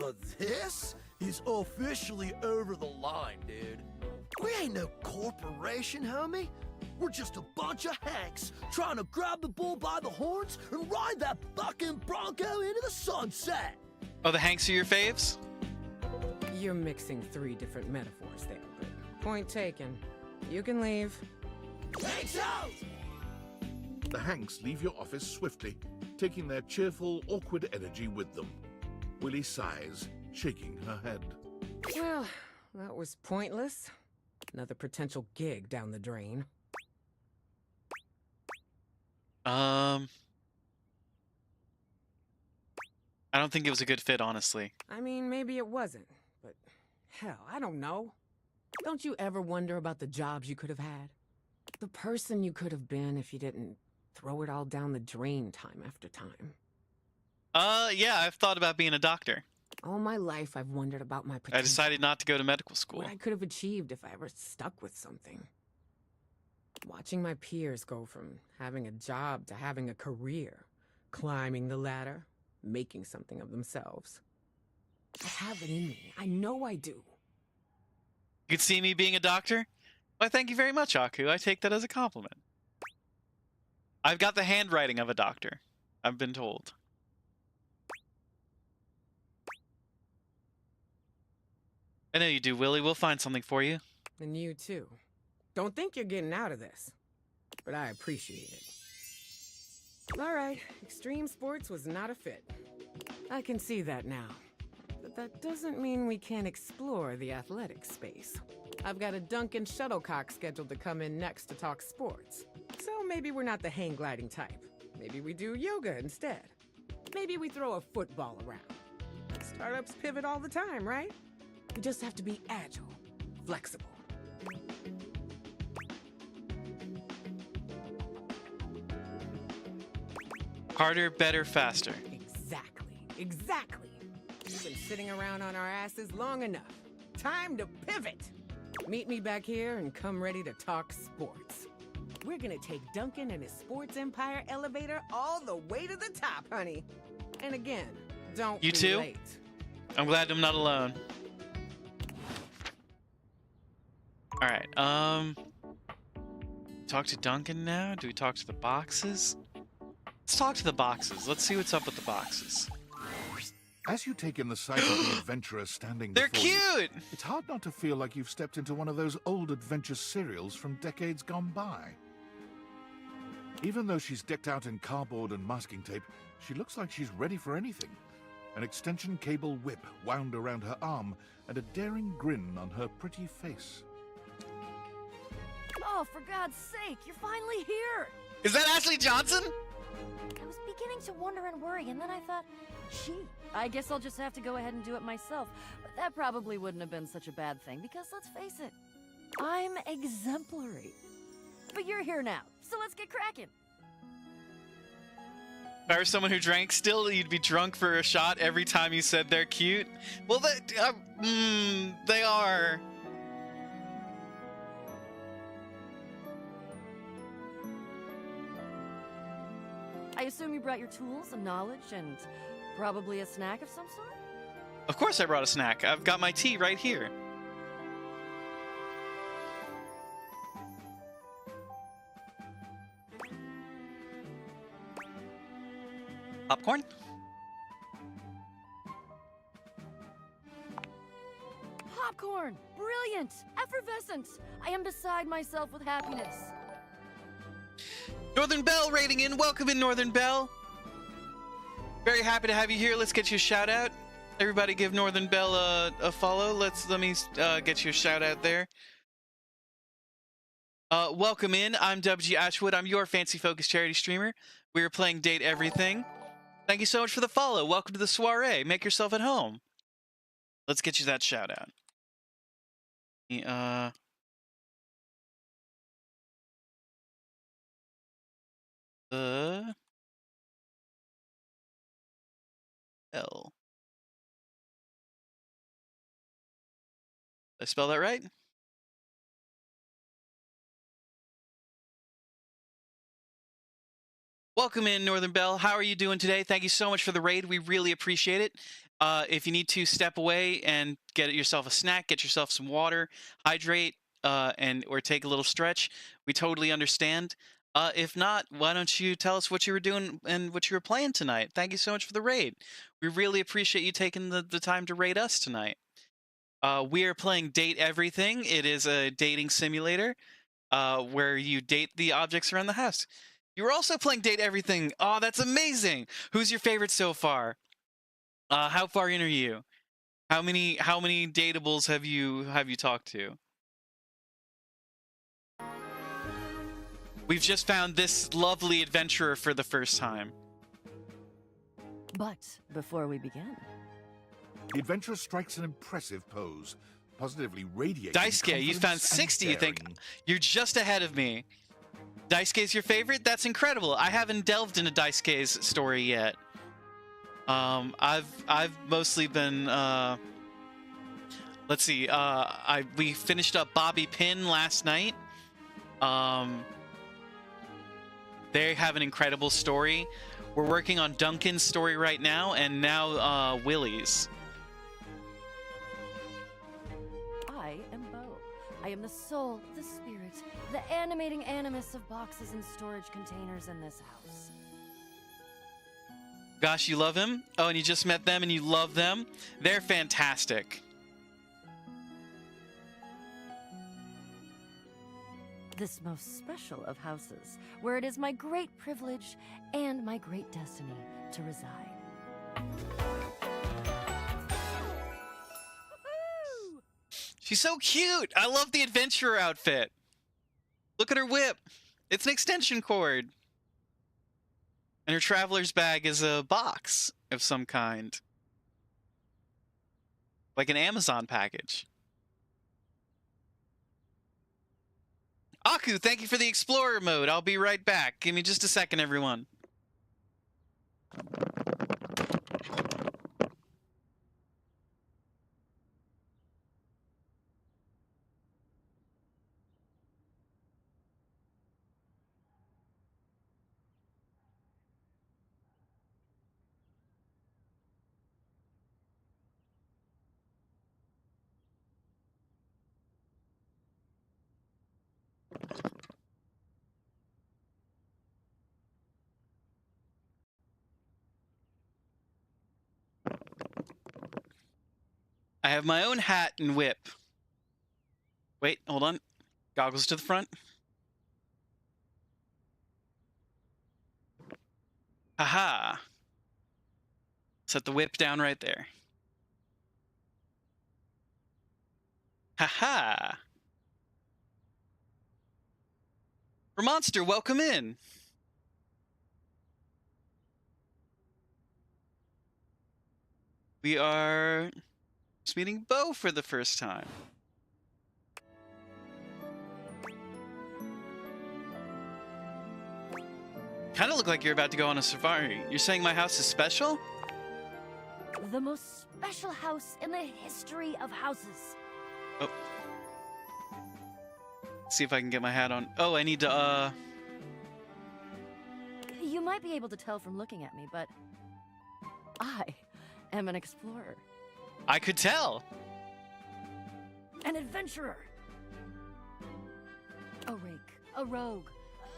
But this is officially over the line, dude. We ain't no corporation, homie. We're just a bunch of Hanks trying to grab the bull by the horns and ride that bucking bronco into the sunset. Oh, the Hanks are your faves? You're mixing 3 different metaphors there, but point taken. You can leave. Hanks out! The Hanks leave your office swiftly, taking their cheerful, awkward energy with them. Willie sighs, shaking her head. Well, that was pointless. Another potential gig down the drain. I don't think it was a good fit, honestly. I mean, maybe it wasn't, but hell, I don't know. Don't you ever wonder about the jobs you could have had? The person you could have been if you didn't throw it all down the drain time after time. Yeah, I've thought about being a doctor. All my life, I've wondered about my potential. I decided not to go to medical school. What I could have achieved if I ever stuck with something. Watching my peers go from having a job to having a career, climbing the ladder, making something of themselves. I have it in me. I know I do. You could see me being a doctor? Why, thank you very much, Aku. I take that as a compliment. I've got the handwriting of a doctor, I've been told. I know you do, Willie. We'll find something for you. And you too. Don't think you're getting out of this, but I appreciate it. All right, extreme sports was not a fit. I can see that now. But that doesn't mean we can't explore the athletic space. I've got a Duncan shuttlecock scheduled to come in next to talk sports. So maybe we're not the hang gliding type. Maybe we do yoga instead. Maybe we throw a football around. Startups pivot all the time, right? You just have to be agile, flexible. Harder, better, faster. Exactly. We've been sitting around on our asses long enough. Time to pivot. Meet me back here and come ready to talk sports. We're gonna take Duncan and his sports empire elevator all the way to the top, honey. And again, don't You be too? late. I'm glad I'm not alone. Alright, talk to Duncan now? Do we talk to the boxes? Let's talk to the boxes. Let's see what's up with the boxes. As you take in the sight of the adventurer standing They're before you, cute! it's hard not to feel like you've stepped into one of those old adventure serials from decades gone by. Even though she's decked out in cardboard and masking tape, she looks like she's ready for anything. An extension cable whip wound around her arm and a daring grin on her pretty face. Oh, for God's sake, you're finally here! Is that Ashley Johnson? I was beginning to wonder and worry, and then I thought, gee, I guess I'll just have to go ahead and do it myself. But that probably wouldn't have been such a bad thing, because let's face it, I'm exemplary. But you're here now, so let's get cracking. If I were someone who drank still, you'd be drunk for a shot every time you said they're cute. Well, they are. I assume you brought your tools and knowledge and probably a snack of some sort? Of course I brought a snack. I've got my tea right here. Popcorn? Popcorn! Brilliant! Effervescent! I am beside myself with happiness. Northern Bell rating in. Welcome in, Northern Bell. Very happy to have you here. Let's get you a shout out. Everybody give Northern Bell a follow. Let me get you a shout out there. Welcome in. I'm WG Ashwood. I'm your Fancy Focus charity streamer. We are playing Date Everything. Thank you so much for the follow. Welcome to the soiree. Make yourself at home. Let's get you that shout out. L. Did I spell that right? Welcome in, Northern Bell. How are you doing today? Thank you so much for the raid. We really appreciate it. If you need to step away and get yourself a snack, get yourself some water, hydrate, or take a little stretch, we totally understand. If not, why don't you tell us what you were doing and what you were playing tonight? Thank you so much for the raid. We really appreciate you taking the time to raid us tonight. We are playing Date Everything. It is a dating simulator where you date the objects around the house. You were also playing Date Everything. Oh, that's amazing. Who's your favorite so far? How far in are you? How many dateables have you talked to? We've just found this lovely adventurer for the first time. But before we begin... The adventurer strikes an impressive pose, positively radiating Daisuke, you found confidence and 60, you think? daring. You're just ahead of me. Daisuke's your favorite? That's incredible. I haven't delved into Daisuke's story yet. I've mostly been let's see, we finished up Bobby Pin last night. They have an incredible story. We're working on Duncan's story right now, and now Willie's. I am Bo. I am the soul, the spirit, the animating animus of boxes and storage containers in this house. Gosh, you love him? Oh, and you just met them and you love them? They're fantastic. This most special of houses, where it is my great privilege and my great destiny to reside. She's so cute. I love the adventurer outfit. Look at her whip. It's an extension cord. And her traveler's bag is a box of some kind. Like an Amazon package. Aku, thank you for the Explorer mode. I'll be right back. Give me just a second, everyone. I have my own hat and whip. Wait, hold on. Goggles to the front. Aha. Set the whip down right there. Haha. Monster, welcome in. We are just meeting Bo for the first time. Kind of look like you're about to go on a safari. You're saying my house is special? The most special house in the history of houses. Oh. See if I can get my hat on. Oh, I need to, You might be able to tell from looking at me, but I am an explorer. I could tell. An adventurer. A rake. A rogue.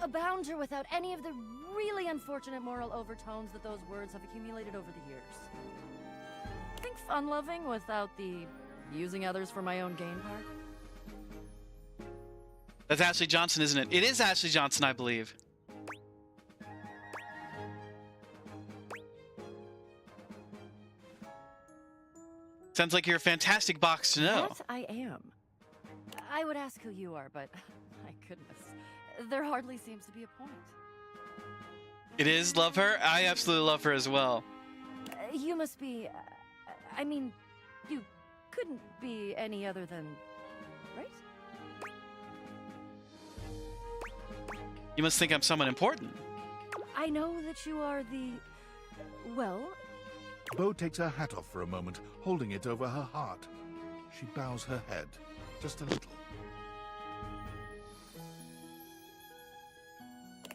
A bounder without any of the really unfortunate moral overtones that those words have accumulated over the years. Think fun-loving without the using others for my own gain part? That's Ashley Johnson, isn't it? It is Ashley Johnson, I believe. Sounds like you're a fantastic box to know. That I am. I would ask who you are, but my goodness, there hardly seems to be a point. It is? Love her? I absolutely love her as well. You must be... I mean, you couldn't be any other than... right? You must think I'm someone important. I know that you are the... well... Bo takes her hat off for a moment, holding it over her heart. She bows her head, just a little.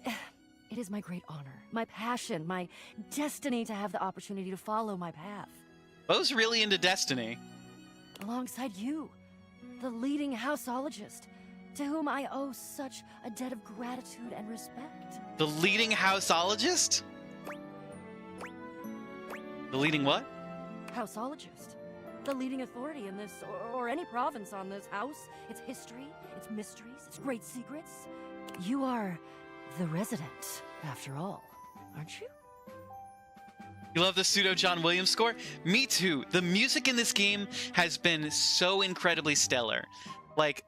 It is my great honor, my passion, my destiny to have the opportunity to follow my path. Bo's really into Destiny. Alongside you, the leading houseologist, to whom I owe such a debt of gratitude and respect. The leading houseologist? The leading what? Houseologist. The leading authority in this, or any province on this house, its history, its mysteries, its great secrets. You are the resident, after all, aren't you? You love the pseudo John Williams score? Me too. The music in this game has been so incredibly stellar. Like,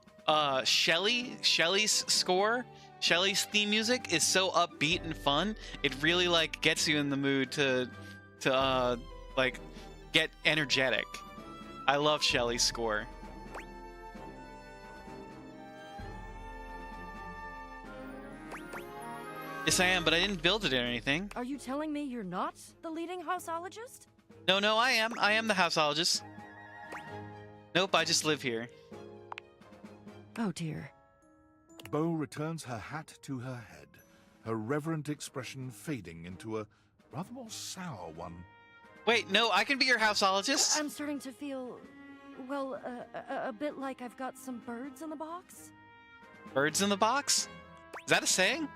Shelly's score, Shelly's theme music is so upbeat and fun. It really, like, gets you in the mood to to like get energetic. I love Shelly's score. Yes, I am, but I didn't build it or anything. Are you telling me you're not the leading houseologist? No, I am. I am the houseologist. Nope, I just live here. Oh dear. Bo returns her hat to her head, her reverent expression fading into a rather more sour one. Wait, no, I can be your houseologist? I'm starting to feel, well, a bit like I've got some birds in the box. Birds in the box? Is that a saying?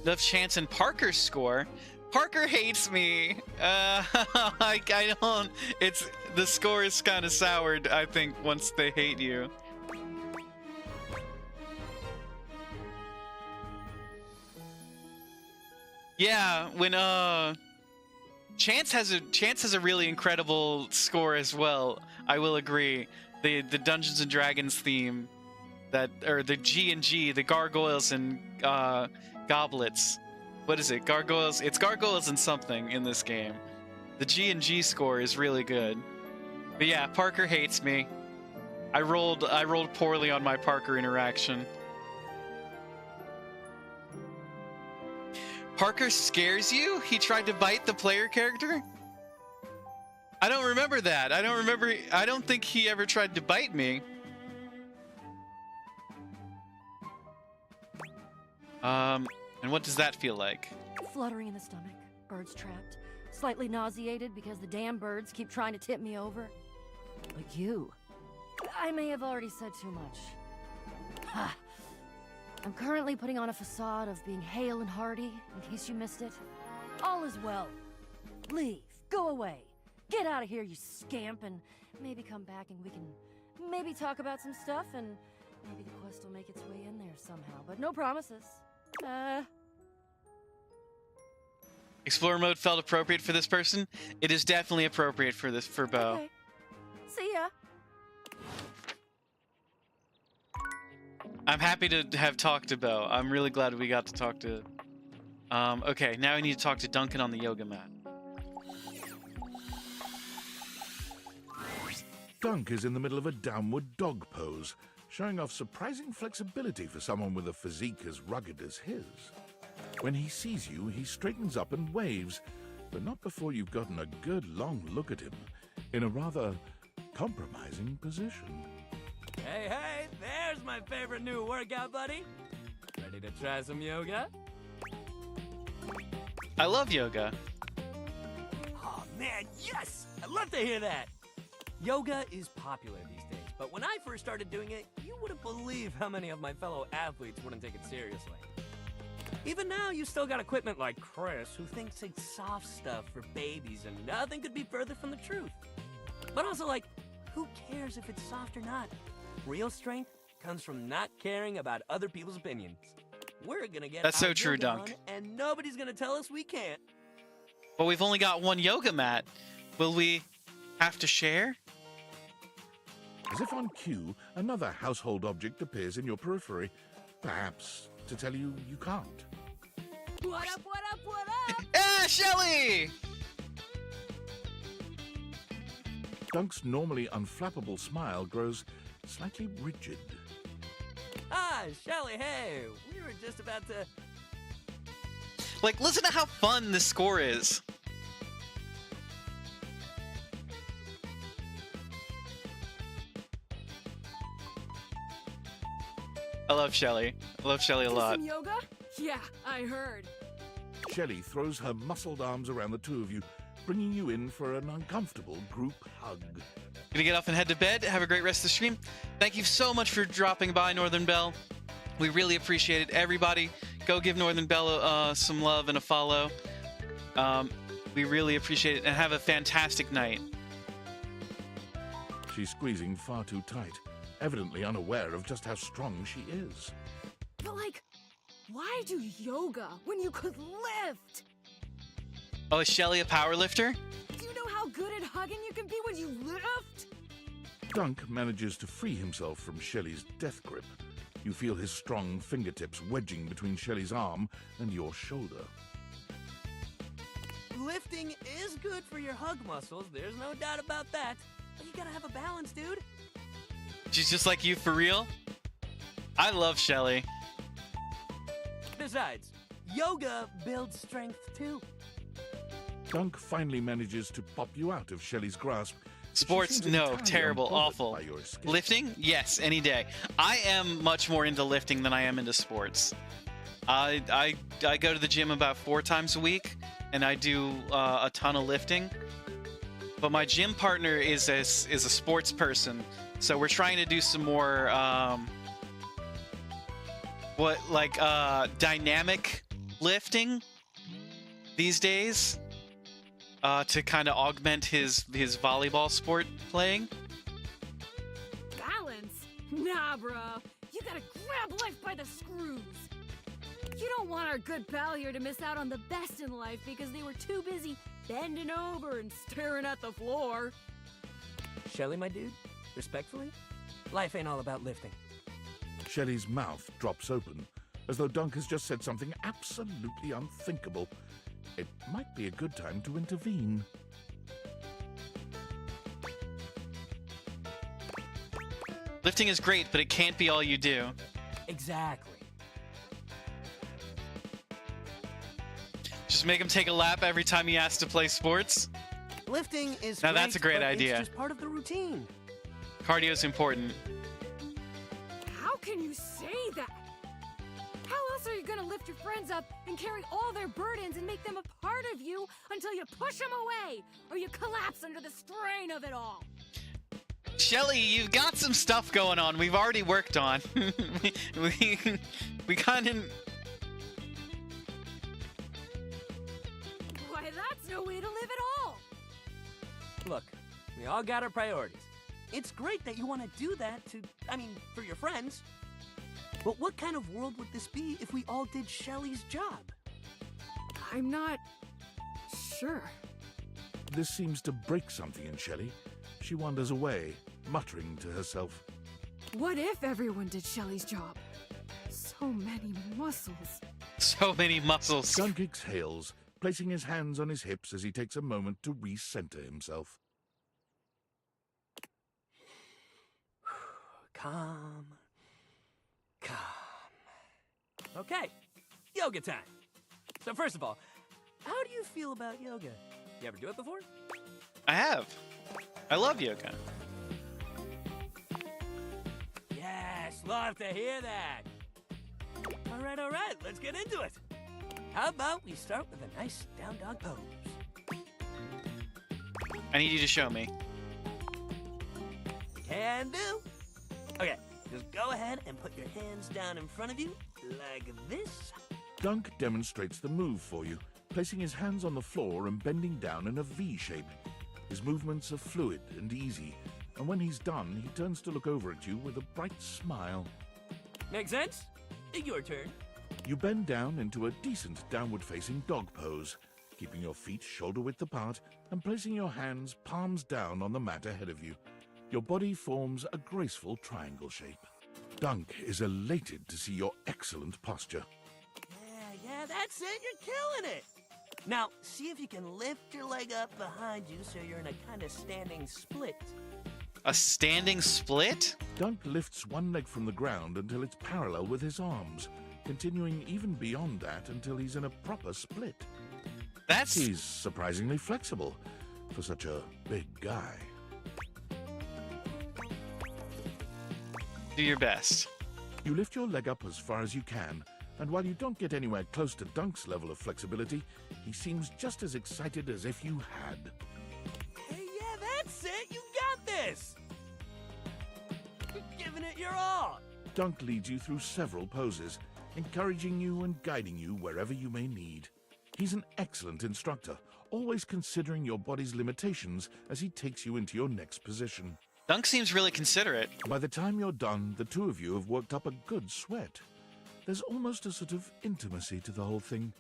Love Chance and Parker's score. Parker hates me. I don't. The score is kind of soured, I think, once they hate you. Yeah, when Chance has a really incredible score as well. I will agree. The Dungeons and Dragons theme, or the G&G, the gargoyles and goblets. What is it? Gargoyles? It's gargoyles and something in this game. The G&G score is really good. But yeah, Parker hates me. I rolled poorly on my Parker interaction. Parker scares you? He tried to bite the player character? I don't remember that. I don't think he ever tried to bite me. And what does that feel like? Fluttering in the stomach, birds trapped, slightly nauseated because the damn birds keep trying to tip me over. But you, I may have already said too much. I'm currently putting on a facade of being hale and hearty, in case you missed it. All is well. Leave. Go away. Get out of here, you scamp, and maybe come back and we can maybe talk about some stuff, and maybe the quest will make its way in there somehow, but no promises. Explorer mode felt appropriate for this person. It is definitely appropriate for Bo. Okay. See ya. I'm happy to have talked to Bo. I'm really glad we got to talk to... okay, now I need to talk to Duncan on the yoga mat. Dunk is in the middle of a downward dog pose, showing off surprising flexibility for someone with a physique as rugged as his. When he sees you, he straightens up and waves, but not before you've gotten a good long look at him, in a rather compromising position. Hey, there's my favorite new workout buddy. Ready to try some yoga? I love yoga. Oh man, yes! I'd love to hear that! Yoga is popular these days, but when I first started doing it, you wouldn't believe how many of my fellow athletes wouldn't take it seriously. Even now, you still got equipment like Chris, who thinks it's soft stuff for babies, and nothing could be further from the truth. But also, like, who cares if it's soft or not? Real strength comes from not caring about other people's opinions. We're gonna get That's so our true, yoga Dunk. on, and nobody's gonna tell us we can't. But we've only got one yoga mat. Will we have to share? As if on cue, another household object appears in your periphery, perhaps to tell you you can't. What up, what up, what up? Ah, Shelly! Dunk's normally unflappable smile grows slightly rigid. Ah, Shelly, hey, we were just about to... Like, listen to how fun this score is. I love Shelly. I love Shelly a lot. Some yoga? Yeah, I heard. Shelly throws her muscled arms around the two of you, bringing you in for an uncomfortable group hug. Gonna get off and head to bed. Have a great rest of the stream. Thank you so much for dropping by, Northern Belle. We really appreciate it. Everybody, go give Northern Belle some love and a follow. We really appreciate it, and have a fantastic night. She's squeezing far too tight, evidently unaware of just how strong she is. But like, why do yoga when you could lift? Oh, is Shelly a power lifter? Do you know how good at hugging you can be when you lift? Dunk manages to free himself from Shelly's death grip, You feel his strong fingertips wedging between Shelley's arm and your shoulder. Lifting is good for your hug muscles, there's no doubt about that. But you gotta have a balance, dude. She's just like you for real? I love Shelly. Besides, yoga builds strength too. Dunk finally manages to pop you out of Shelley's grasp. Sports, no, terrible, awful. Lifting? Yes, any day. I am much more into lifting than I am into sports. I go to the gym about 4 times a week, and I do a ton of lifting. But my gym partner is a sports person, so we're trying to do some more dynamic lifting these days. To kind of augment his volleyball sport playing. Balance? Nah, bro. You gotta grab life by the screws. You don't want our good pal here to miss out on the best in life because they were too busy bending over and staring at the floor. Shelly, my dude, respectfully, life ain't all about lifting. Shelley's mouth drops open, as though Dunk has just said something absolutely unthinkable. It might be a good time to intervene. Lifting is great, but it can't be all you do. Exactly. Just make him take a lap every time he asks to play sports. Lifting is now that's a great but idea. It's just part of the routine. Cardio's important. How can you say that? How else are you gonna lift your friends up and carry all their burdens and make them a part of you until you push them away or you collapse under the strain of it all? Shelly, you've got some stuff going on we've already worked on. we kind of... Why, that's no way to live at all! Look, we all got our priorities. It's great that you want to do that for your friends. But what kind of world would this be if we all did Shelly's job? I'm not sure. This seems to break something in Shelley. She wanders away, muttering to herself. What if everyone did Shelly's job? So many muscles. So many muscles. Dunk exhales, placing his hands on his hips as he takes a moment to recenter himself. Calm. Okay, yoga time. So first of all, how do you feel about yoga? You ever do it before? I have. I love yoga. Yes, love to hear that. All right, let's get into it. How about we start with a nice down dog pose? I need you to show me. Can do. Okay, just go ahead and put your hands down in front of you, like this. Dunk demonstrates the move for you, placing his hands on the floor and bending down in a V shape. His movements are fluid and easy, and when he's done, he turns to look over at you with a bright smile. Make sense? Your turn. You bend down into a decent downward-facing dog pose, keeping your feet shoulder-width apart and placing your hands palms down on the mat ahead of you. Your body forms a graceful triangle shape. Dunk is elated to see your excellent posture. Yeah, that's it. You're killing it. Now, see if you can lift your leg up behind you so you're in a kind of standing split. A standing split? Dunk lifts one leg from the ground until it's parallel with his arms, continuing even beyond that until he's in a proper split. He's surprisingly flexible for such a big guy. Do your best. You lift your leg up as far as you can, and while you don't get anywhere close to Dunk's level of flexibility, he seems just as excited as if you had. Hey, yeah, that's it. You got this. You're giving it your all. Dunk leads you through several poses, encouraging you and guiding you wherever you may need. He's an excellent instructor, always considering your body's limitations as he takes you into your next position. Dunk seems really considerate. By the time you're done, the two of you have worked up a good sweat. There's almost a sort of intimacy to the whole thing.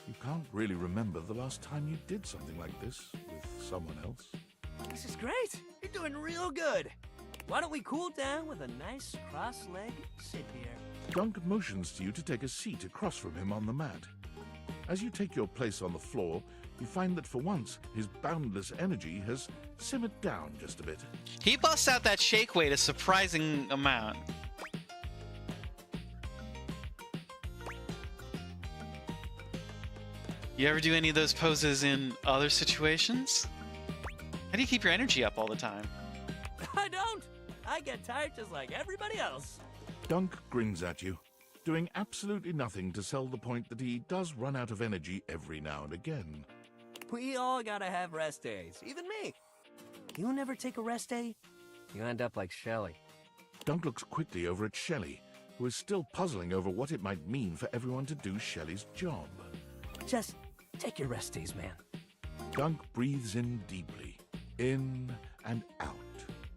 You can't really remember the last time you did something like this with someone else. This is great. You're doing real good. Why don't we cool down with a nice cross-legged sit here? Dunk motions to you to take a seat across from him on the mat. As you take your place on the floor, you find that for once, his boundless energy has simmered down just a bit. He busts out that shake weight a surprising amount. You ever do any of those poses in other situations? How do you keep your energy up all the time? I don't. I get tired just like everybody else. Dunk grins at you, doing absolutely nothing to sell the point that he does run out of energy every now and again. We all gotta have rest days, even me. You never take a rest day, you end up like Shelly. Dunk looks quickly over at Shelley, who is still puzzling over what it might mean for everyone to do Shelley's job. Just take your rest days, man. Dunk breathes in deeply, in and out,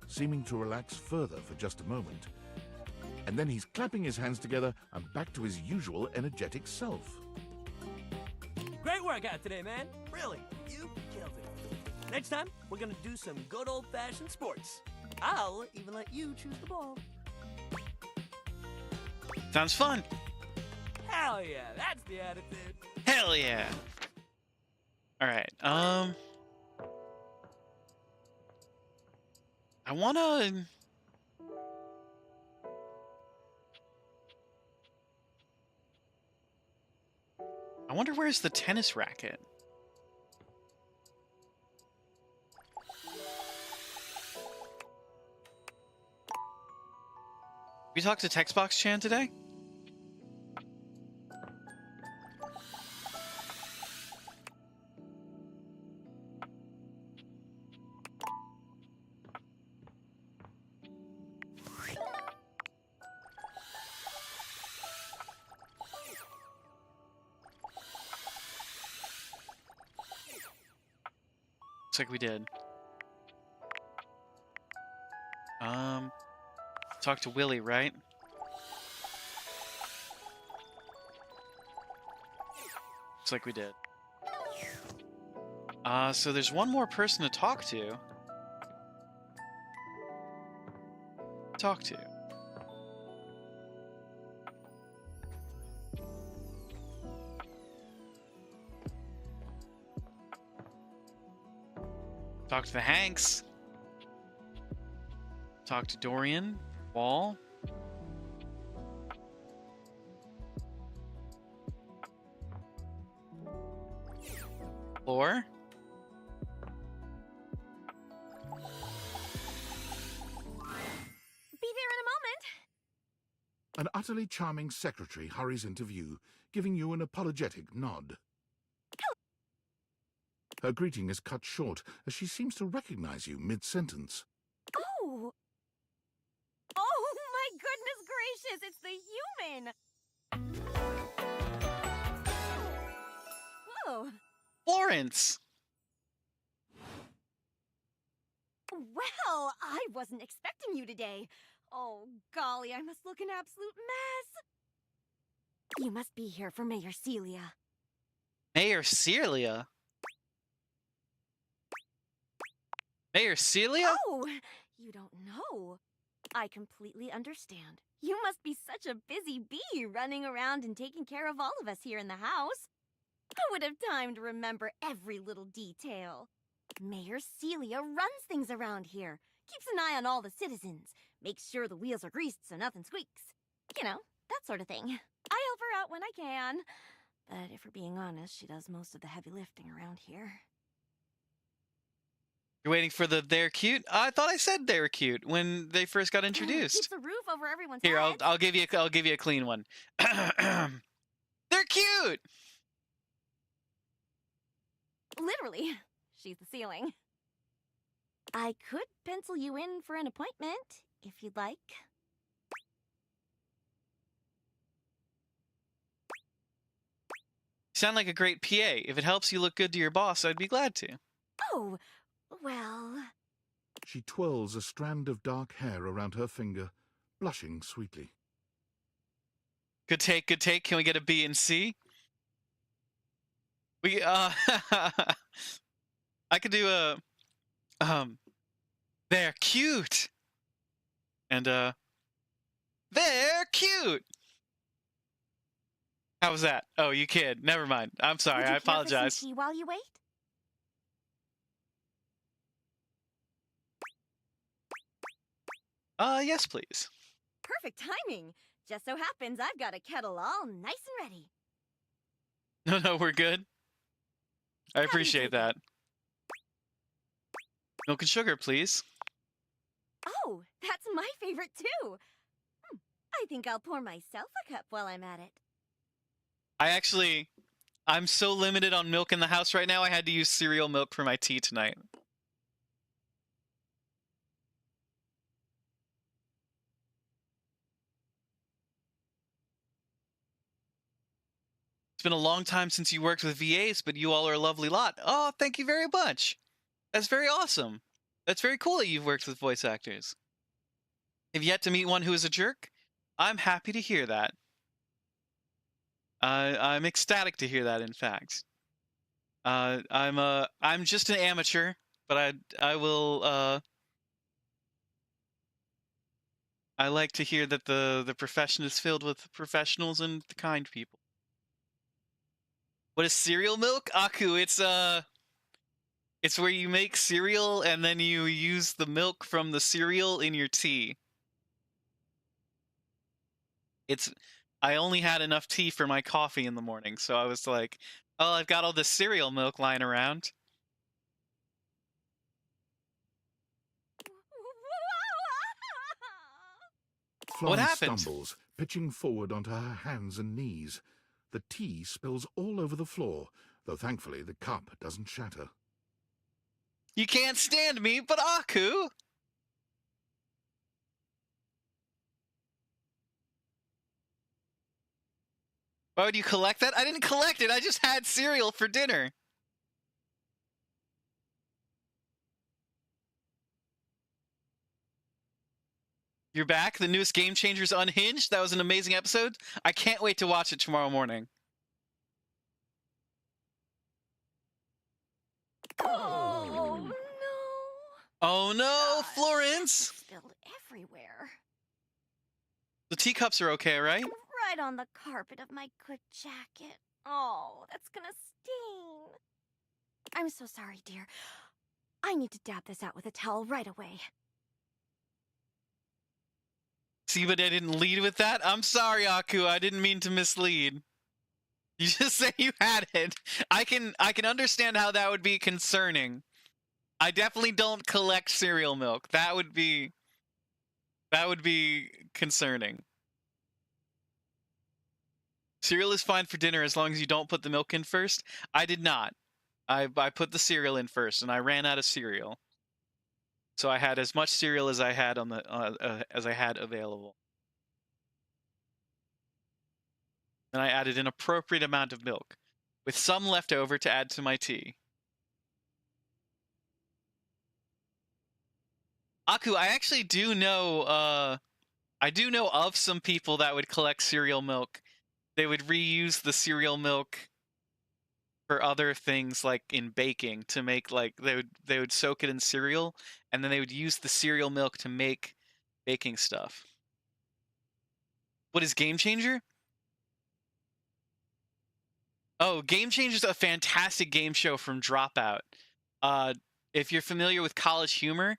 seeming to relax further for just a moment. And then he's clapping his hands together and back to his usual energetic self. Great workout today, man. Really, you killed it. Next time, we're gonna do some good old-fashioned sports. I'll even let you choose the ball. Sounds fun. Hell yeah, that's the attitude. Hell yeah. All right. I wanna. I wonder where's the tennis racket? We talked to Textbox Chan today? Looks like we did. Talk to Willie, right? Looks like we did. So there's one more person to talk to. Talk to. Talk to the Hanks. Talk to Dorian. Wall. Floor. Be there in a moment. An utterly charming secretary hurries into view, giving you an apologetic nod. Her greeting is cut short as she seems to recognize you mid-sentence. Oh! Oh my goodness gracious, it's the human! Whoa! Florence! Well, I wasn't expecting you today. Oh, golly, I must look an absolute mess. You must be here for Mayor Celia. Mayor Celia? Mayor Celia? Oh, you don't know. I completely understand. You must be such a busy bee running around and taking care of all of us here in the house. I would have time to remember every little detail. Mayor Celia runs things around here, keeps an eye on all the citizens, makes sure the wheels are greased so nothing squeaks. You know, that sort of thing. I help her out when I can. But if we're being honest, she does most of the heavy lifting around here. You're waiting for the they're cute? I thought I said they were cute when they first got Keeps introduced. the roof over everyone's Here, heads. I'll give you a clean one. They're cute. Literally, she's the ceiling. I could pencil you in for an appointment, if you'd like. Sound like a great PA. If it helps you look good to your boss, I'd be glad to. Oh, well... She twirls a strand of dark hair around her finger, blushing sweetly. Good take, good take. Can we get a B and C? We, I could do a, they're cute. And they're cute. How was that? Oh, you kid. Never mind. I'm sorry. Would you I care for some apologize. tea while you wait? Yes, please. Perfect timing. Just so happens I've got a kettle all nice and ready. No, we're good. I appreciate that. Milk and sugar, please. Oh, that's my favorite too. I think I'll pour myself a cup while I'm at it. I'm so limited on milk in the house right now, I had to use cereal milk for my tea tonight. It's been a long time since you worked with VAs, but you all are a lovely lot. Oh, thank you very much. That's very awesome. That's very cool that you've worked with voice actors. Have yet to meet one who is a jerk? I'm happy to hear that. I'm ecstatic to hear that, in fact. I'm just an amateur, but I will I like to hear that the profession is filled with professionals and kind people. What is cereal milk? Aku, it's where you make cereal and then you use the milk from the cereal in your tea. I only had enough tea for my coffee in the morning, so I was like, oh, I've got all this cereal milk lying around. What Florence happened? stumbles, pitching forward onto her hands and knees. The tea spills all over the floor, though thankfully the cup doesn't shatter. You can't stand me, but Aku! Why would you collect that? I didn't collect it, I just had cereal for dinner. You're back? The newest Game Changers Unhinged? That was an amazing episode. I can't wait to watch it tomorrow morning. Oh, no. Oh no, Florence! Spilled everywhere. The teacups are okay, right? Right on the carpet of my good jacket. Oh, that's gonna sting. I'm so sorry, dear. I need to dab this out with a towel right away. See, but I didn't lead with that? I'm sorry, Aku. I didn't mean to mislead. You just say you had it. I can understand how that would be concerning. I definitely don't collect cereal milk. That would be concerning. Cereal is fine for dinner as long as you don't put the milk in first. I did not. I put the cereal in first, and I ran out of cereal. So I had as much cereal as I had on the as I had available. And I added an appropriate amount of milk, with some left over to add to my tea. Aku, I actually do know. I do know of some people that would collect cereal milk. They would reuse the cereal milk for other things, like in baking, to make like they would soak it in cereal, and then they would use the cereal milk to make baking stuff. What is Game Changer? Oh, Game Changer is a fantastic game show from Dropout. If you're familiar with College Humor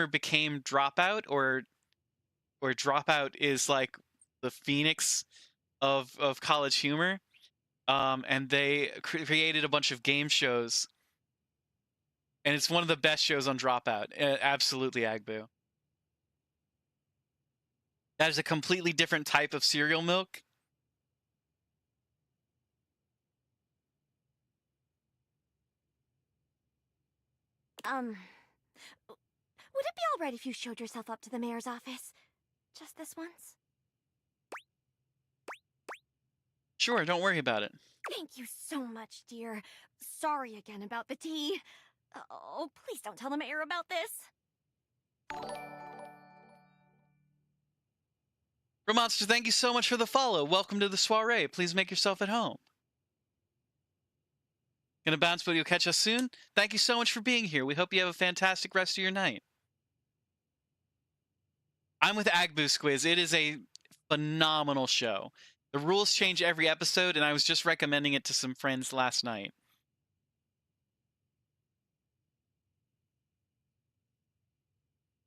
became Dropout, or Dropout is like the phoenix of College Humor. And they created a bunch of game shows, and it's one of the best shows on Dropout. Absolutely, Agbu. That is a completely different type of cereal milk. Would it be all right if you showed yourself up to the mayor's office? Just this once? Sure, don't worry about it. Thank you so much, dear. Sorry again about the tea. Oh, please don't tell the mayor about this. Romonster, thank you so much for the follow. Welcome to the soiree. Please make yourself at home. Gonna bounce, but you'll catch us soon. Thank you so much for being here. We hope you have a fantastic rest of your night. I'm with Agbu Squiz. It is a phenomenal show. The rules change every episode, and I was just recommending it to some friends last night.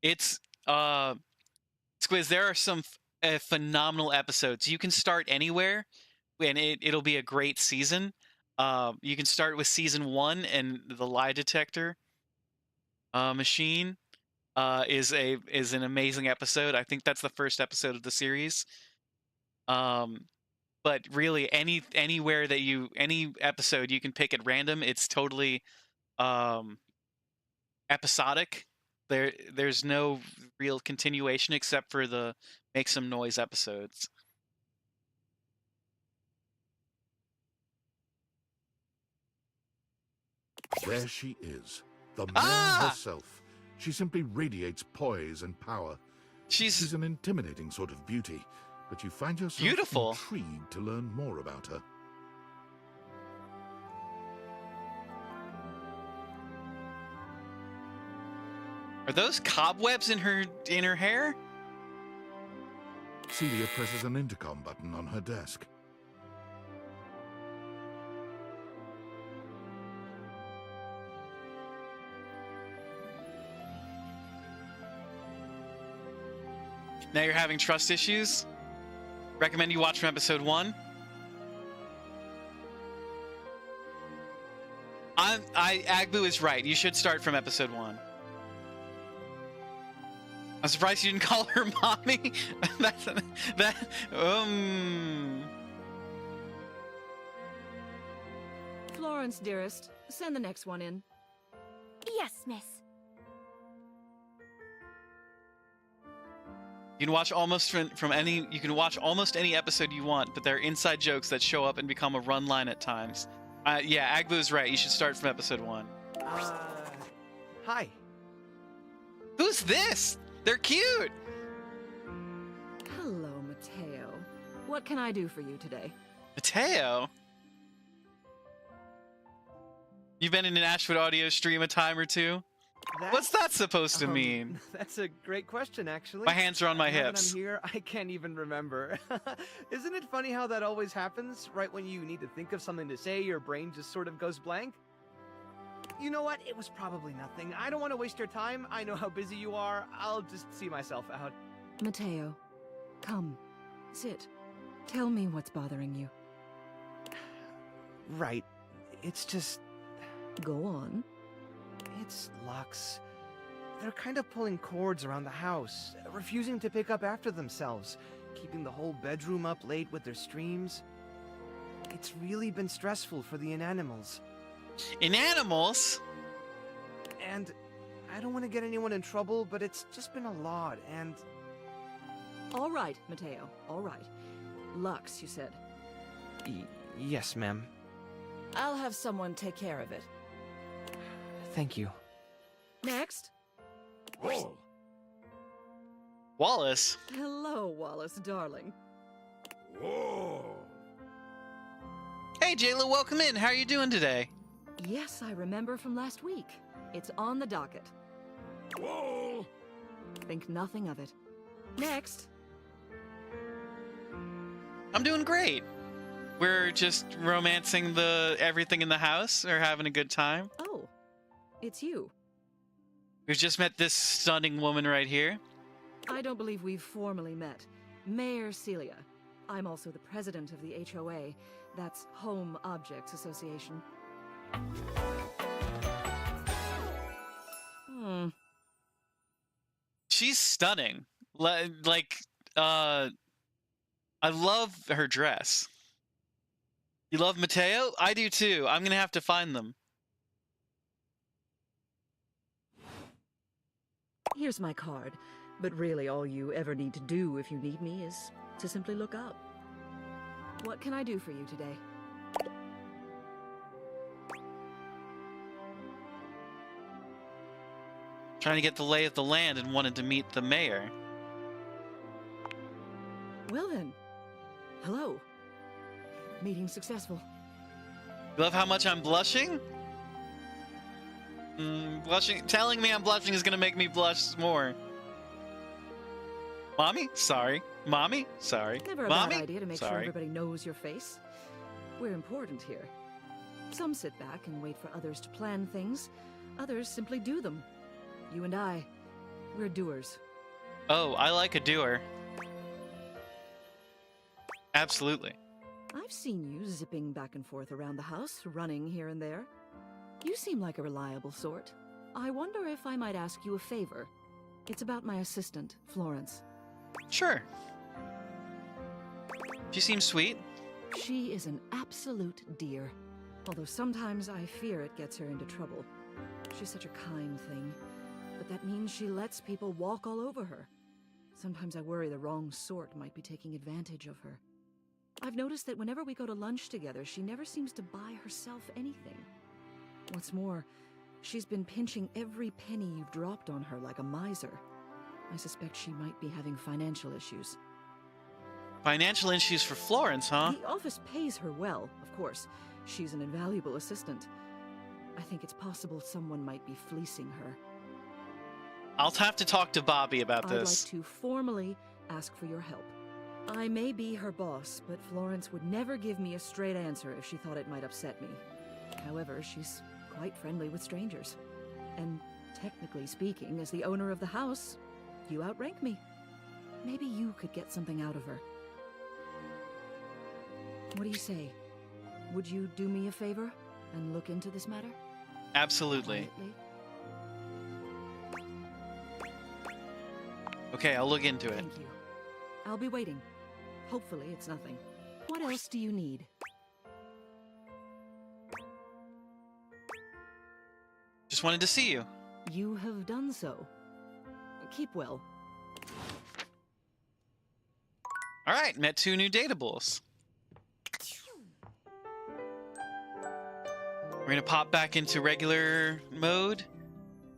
It's Squiz, there are some phenomenal episodes. You can start anywhere, and it'll be a great season. You can start with season 1, and the lie detector machine is an amazing episode. I think that's the first episode of the series. But really, any episode you can pick at random. It's totally episodic. There's no real continuation except for the make some noise episodes. There she is, the mare herself. She simply radiates poise and power. She's an intimidating sort of beauty, but you find yourself intrigued to learn more about her. Are those cobwebs in her hair? Celia presses an intercom button on her desk. Now you're having trust issues? Recommend you watch from episode 1. Agbu is right. You should start from episode 1. I'm surprised you didn't call her mommy. Florence, dearest, send the next one in. Yes, miss. You can watch almost you can watch almost any episode you want, but there are inside jokes that show up and become a run line at times. Yeah, Agbu is right. You should start from episode 1. Hi. Who's this? They're cute. Hello, Mateo. What can I do for you today? Mateo? You've been in an Ashwood audio stream a time or two? What's that supposed to mean? That's a great question, actually. My hands are on my Now that hips. I'm here, I can't even remember. Isn't it funny how that always happens? Right when you need to think of something to say, your brain just sort of goes blank? You know what? It was probably nothing. I don't want to waste your time. I know how busy you are. I'll just see myself out. Mateo, come. Sit. Tell me what's bothering you. Right. It's just... Go on. It's Lux. They're kind of pulling cords around the house, refusing to pick up after themselves, keeping the whole bedroom up late with their streams. It's really been stressful for the inanimals. Inanimals? And I don't want to get anyone in trouble, but it's just been a lot, and... All right, Mateo, all right. Lux, you said. Yes, ma'am. I'll have someone take care of it. Thank you. Next. Wallace? Hello, Wallace, darling. Whoa. Hey, Jayla, welcome in. How are you doing today? Yes, I remember from last week. It's on the docket. Whoa. Think nothing of it. Next. I'm doing great. We're just romancing everything in the house. We're having a good time. Oh, it's you. We've just met this stunning woman right here. I don't believe we've formally met. Mayor Celia. I'm also the president of the HOA. That's Home Objects Association. She's stunning. I love her dress. You love Mateo? I do too. I'm gonna have to find them. Here's my card, but really all you ever need to do if you need me is to simply look up. What can I do for you today? Trying to get the lay of the land and wanted to meet the mayor. Well then, hello. Meeting successful. You love how much I'm blushing? Telling me I'm blushing is gonna make me blush more. Mommy? Sorry. Mommy? Sorry. Never a Mommy? bad idea to make sure Sorry. everybody knows your face. We're important here. Some sit back and wait for others to plan things. Others simply do them. You and I, we're doers. Oh, I like a doer. Absolutely. I've seen you zipping back and forth around the house, running here and there. You seem like a reliable sort. I wonder if I might ask you a favor. It's about my assistant, Florence. Sure. She seems sweet. She is an absolute dear. Although sometimes I fear it gets her into trouble. She's such a kind thing. But that means she lets people walk all over her. Sometimes I worry the wrong sort might be taking advantage of her. I've noticed that whenever we go to lunch together, she never seems to buy herself anything. What's more, she's been pinching every penny you've dropped on her like a miser. I suspect she might be having financial issues. Financial issues for Florence, huh? The office pays her well, of course. She's an invaluable assistant. I think it's possible someone might be fleecing her. I'll have to talk to Bobby about this. I'd like to formally ask for your help. I may be her boss, but Florence would never give me a straight answer if she thought it might upset me. However, she's quite friendly with strangers. And technically speaking, as the owner of the house, you outrank me. Maybe you could get something out of her. What do you say? Would you do me a favor and look into this matter? Absolutely. Quietly? Okay, I'll look into it. Thank you. I'll be waiting. Hopefully it's nothing. What else do you need? Just wanted to see you. You have done so. Keep well. All right, met 2 new datables. We're gonna pop back into regular mode,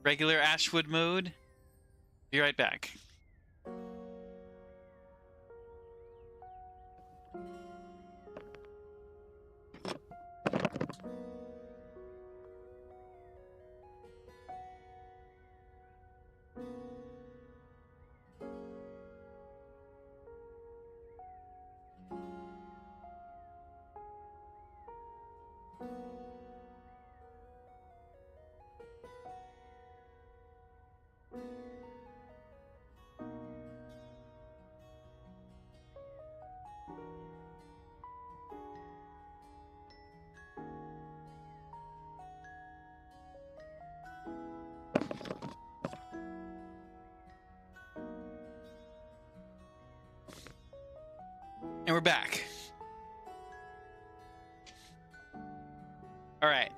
regular Ashwood mode. Be right back. And we're back. All right.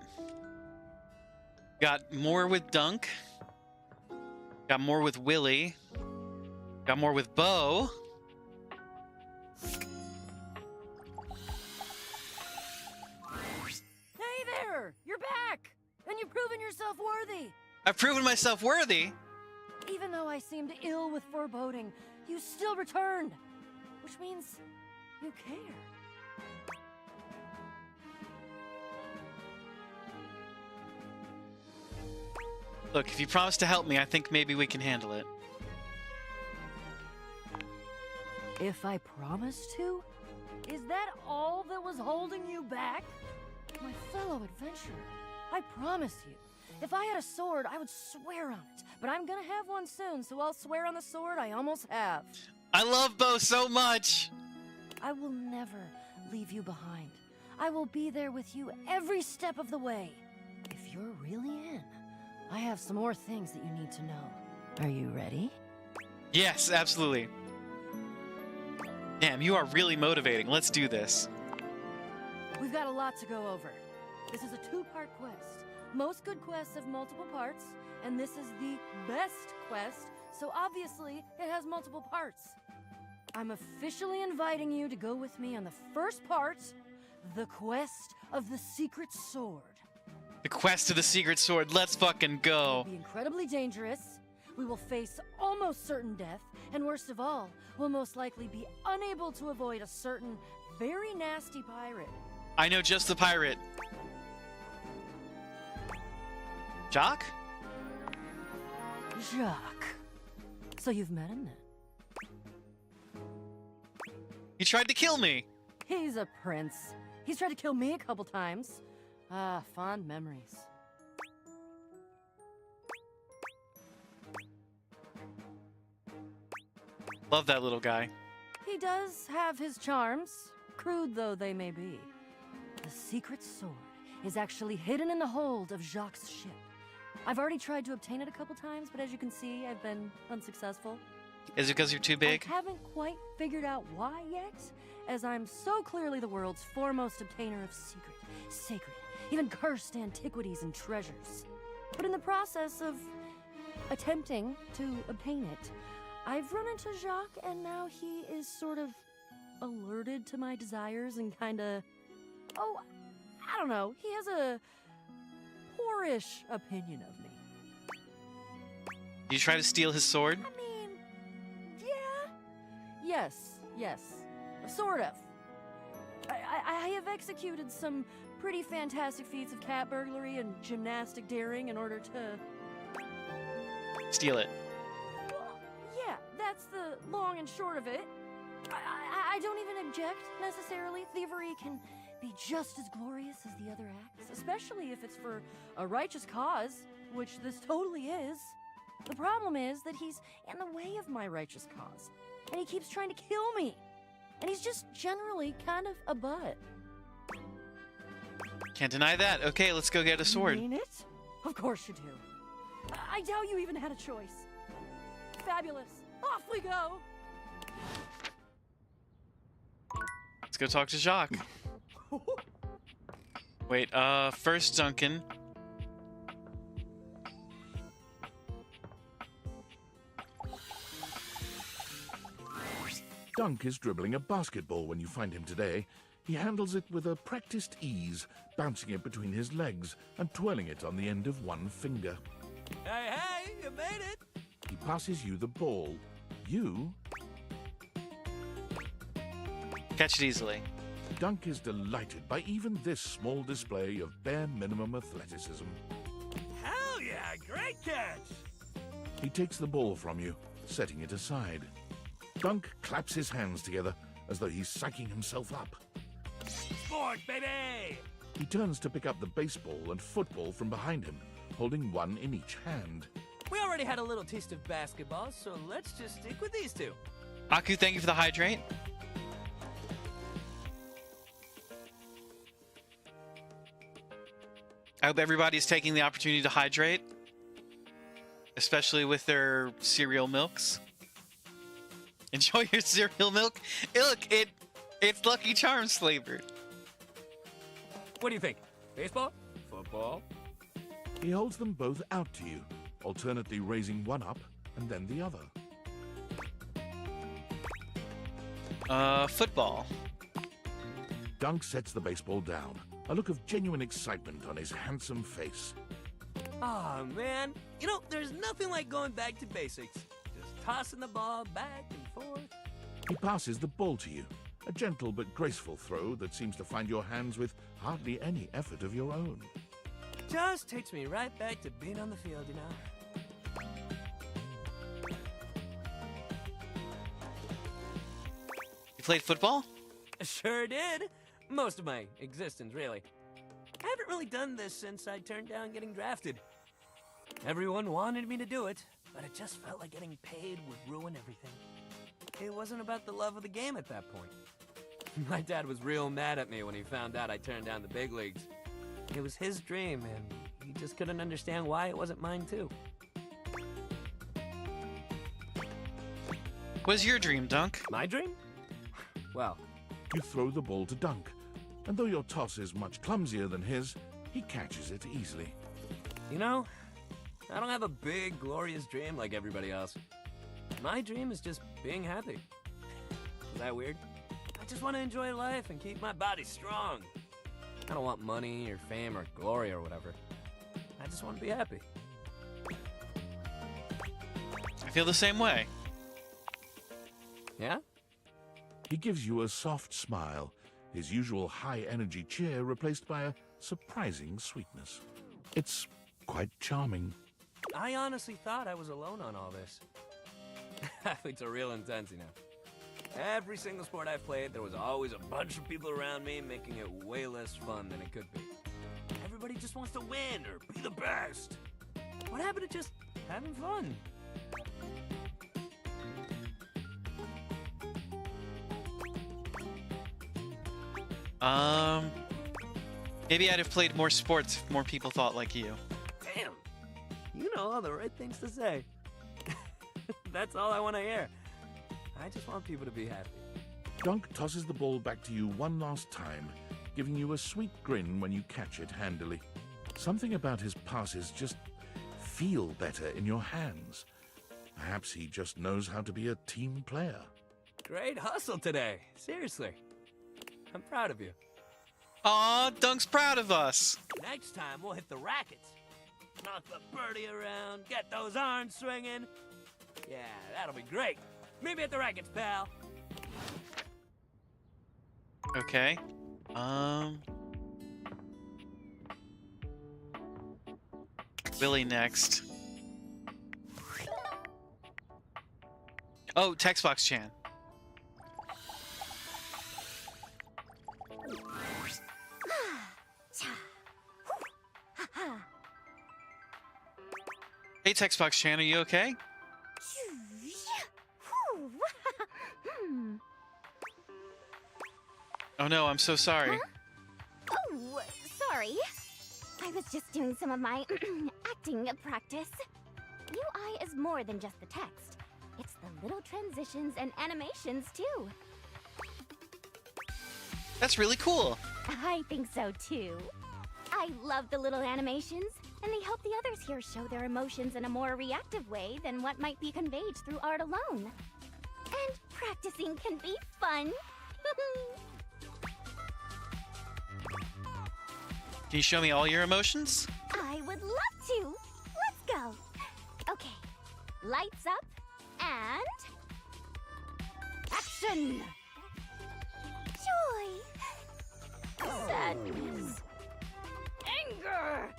Got more with Dunk. Got more with Willie. Got more with Bo. Hey there! You're back! And you've proven yourself worthy! I've proven myself worthy. Even though I seemed ill with foreboding, you still returned. Which means you care. Look, if you promise to help me, I think maybe we can handle it. If I promised to? Is that all that was holding you back? My fellow adventurer, I promise you, if I had a sword, I would swear on it. But I'm gonna have one soon, so I'll swear on the sword I almost have. I love Bo so much! I will never leave you behind. I will be there with you every step of the way. If you're really in, I have some more things that you need to know. Are you ready? Yes, absolutely. Damn, you are really motivating. Let's do this. We've got a lot to go over. This is a 2-part quest. Most good quests have multiple parts, and this is the best quest, so obviously it has multiple parts. I'm officially inviting you to go with me on the first part, the quest of the secret sword. The quest of the secret sword. Let's fucking go. It'll be incredibly dangerous. We will face almost certain death, and worst of all, we'll most likely be unable to avoid a certain very nasty pirate. I know just the pirate. Jock? Jacques. So you've met him then? He tried to kill me. He's a prince. He's tried to kill me a couple times. Ah, fond memories. Love that little guy. He does have his charms, crude though they may be. The secret sword is actually hidden in the hold of Jacques' ship. I've already tried to obtain it a couple times, but as you can see, I've been unsuccessful. Is it because you're too big? I haven't quite figured out why yet, as I'm so clearly the world's foremost obtainer of secret, sacred, even cursed antiquities and treasures. But in the process of attempting to obtain it, I've run into Jacques, and now he is sort of alerted to my desires and kinda... Oh, I don't know. He has a poorish opinion of me. Did you try to steal his sword? I mean, yeah. Yes. Sort of. I have executed some pretty fantastic feats of cat burglary and gymnastic daring in order to... Steal it. Well, yeah, that's the long and short of it. I don't even object, necessarily. Thievery can be just as glorious as the other acts, especially if it's for a righteous cause, which this totally is. The problem is that he's in the way of my righteous cause, and he keeps trying to kill me. And he's just generally kind of a butt. Can't deny that. Okay, let's go get a sword. You mean it? Of course you do. I doubt you even had a choice. Fabulous. Off we go. Let's go talk to Jacques. Wait, first Duncan. Dunk is dribbling a basketball when you find him today. He handles it with a practiced ease, bouncing it between his legs and twirling it on the end of one finger. Hey, you made it! He passes you the ball. You catch it easily. Dunk is delighted by even this small display of bare minimum athleticism. Hell yeah, great catch! He takes the ball from you, setting it aside. Dunk claps his hands together as though he's psyching himself up. Sport, baby! He turns to pick up the baseball and football from behind him, holding one in each hand. We already had a little taste of basketball, so let's just stick with these two. Aku, thank you for the hydrate. I hope everybody's taking the opportunity to hydrate, especially with their cereal milks. Enjoy your cereal milk. Look, it's Lucky Charms flavored. What do you think? Baseball? Football? He holds them both out to you, alternately raising one up and then the other. Football. Dunk sets the baseball down, a look of genuine excitement on his handsome face. Aw, man. You know, there's nothing like going back to basics. Just tossing the ball back and forth. He passes the ball to you, a gentle but graceful throw that seems to find your hands with hardly any effort of your own. Just takes me right back to being on the field, you know? You played football? Sure did. Most of my existence, really. I haven't really done this since I turned down getting drafted. Everyone wanted me to do it, but it just felt like getting paid would ruin everything. It wasn't about the love of the game at that point. My dad was real mad at me when he found out I turned down the big leagues. It was his dream, and he just couldn't understand why it wasn't mine, too. What's your dream, Dunk? My dream? Well, you throw the ball to Dunk, and though your toss is much clumsier than his, he catches it easily. You know, I don't have a big, glorious dream like everybody else. My dream is just being happy. Is that weird? I just want to enjoy life and keep my body strong. I don't want money or fame or glory or whatever. I just want to be happy. I feel the same way. Yeah? He gives you a soft smile, his usual high-energy cheer replaced by a surprising sweetness. It's quite charming. I honestly thought I was alone on all this. Athletes are real intense, you know. Every single sport I've played, there was always a bunch of people around me making it way less fun than it could be. Everybody just wants to win or be the best. What happened to just having fun? Maybe I'd have played more sports if more people thought like you. Damn, you know all the right things to say. That's all I want to hear. I just want people to be happy. Dunk tosses the ball back to you one last time, giving you a sweet grin when you catch it handily. Something about his passes just feel better in your hands. Perhaps he just knows how to be a team player. Great hustle today. Seriously. I'm proud of you. Aw, Dunk's proud of us. Next time, we'll hit the rackets. Knock the birdie around, get those arms swinging. Yeah, that'll be great. Meet me at the rackets, pal. Okay. Willie next. Oh, Textbox Chan. Hey, Textbox Chan, are you okay? Oh no, I'm so sorry. Huh? Oh, sorry. I was just doing some of my acting practice. UI is more than just the text. It's the little transitions and animations, too. That's really cool. I think so, too. I love the little animations, and they help the others here show their emotions in a more reactive way than what might be conveyed through art alone. And practicing can be fun. Can you show me all your emotions? I would love to. Let's go. Okay. Lights up and action. Joy. Sadness. Anger.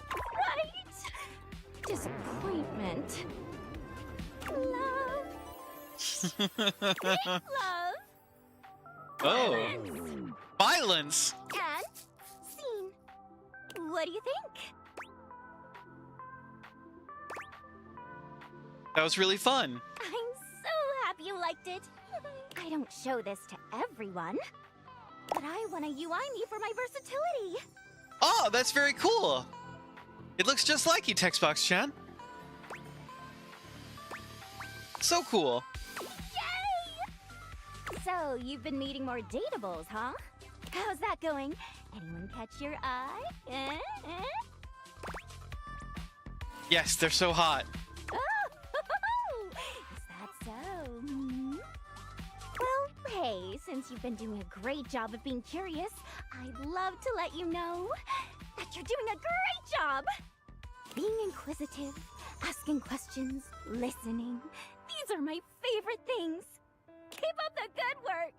Fright. Disappointment. Love. Love. Oh. Violence. And scene. What do you think? That was really fun. I'm so happy you liked it. I don't show this to everyone, but I want a UI me for my versatility. Oh, that's very cool. It looks just like you, Textbox Chan. So cool. Yay! So, you've been meeting more dateables, huh? How's that going? Anyone catch your eye? Yes, they're so hot. Oh, is that so? Hmm? Well, hey, since you've been doing a great job of being curious, I'd love to let you know that you're doing a great job. Being inquisitive, asking questions, listening. These are my favorite things. Keep up the good work.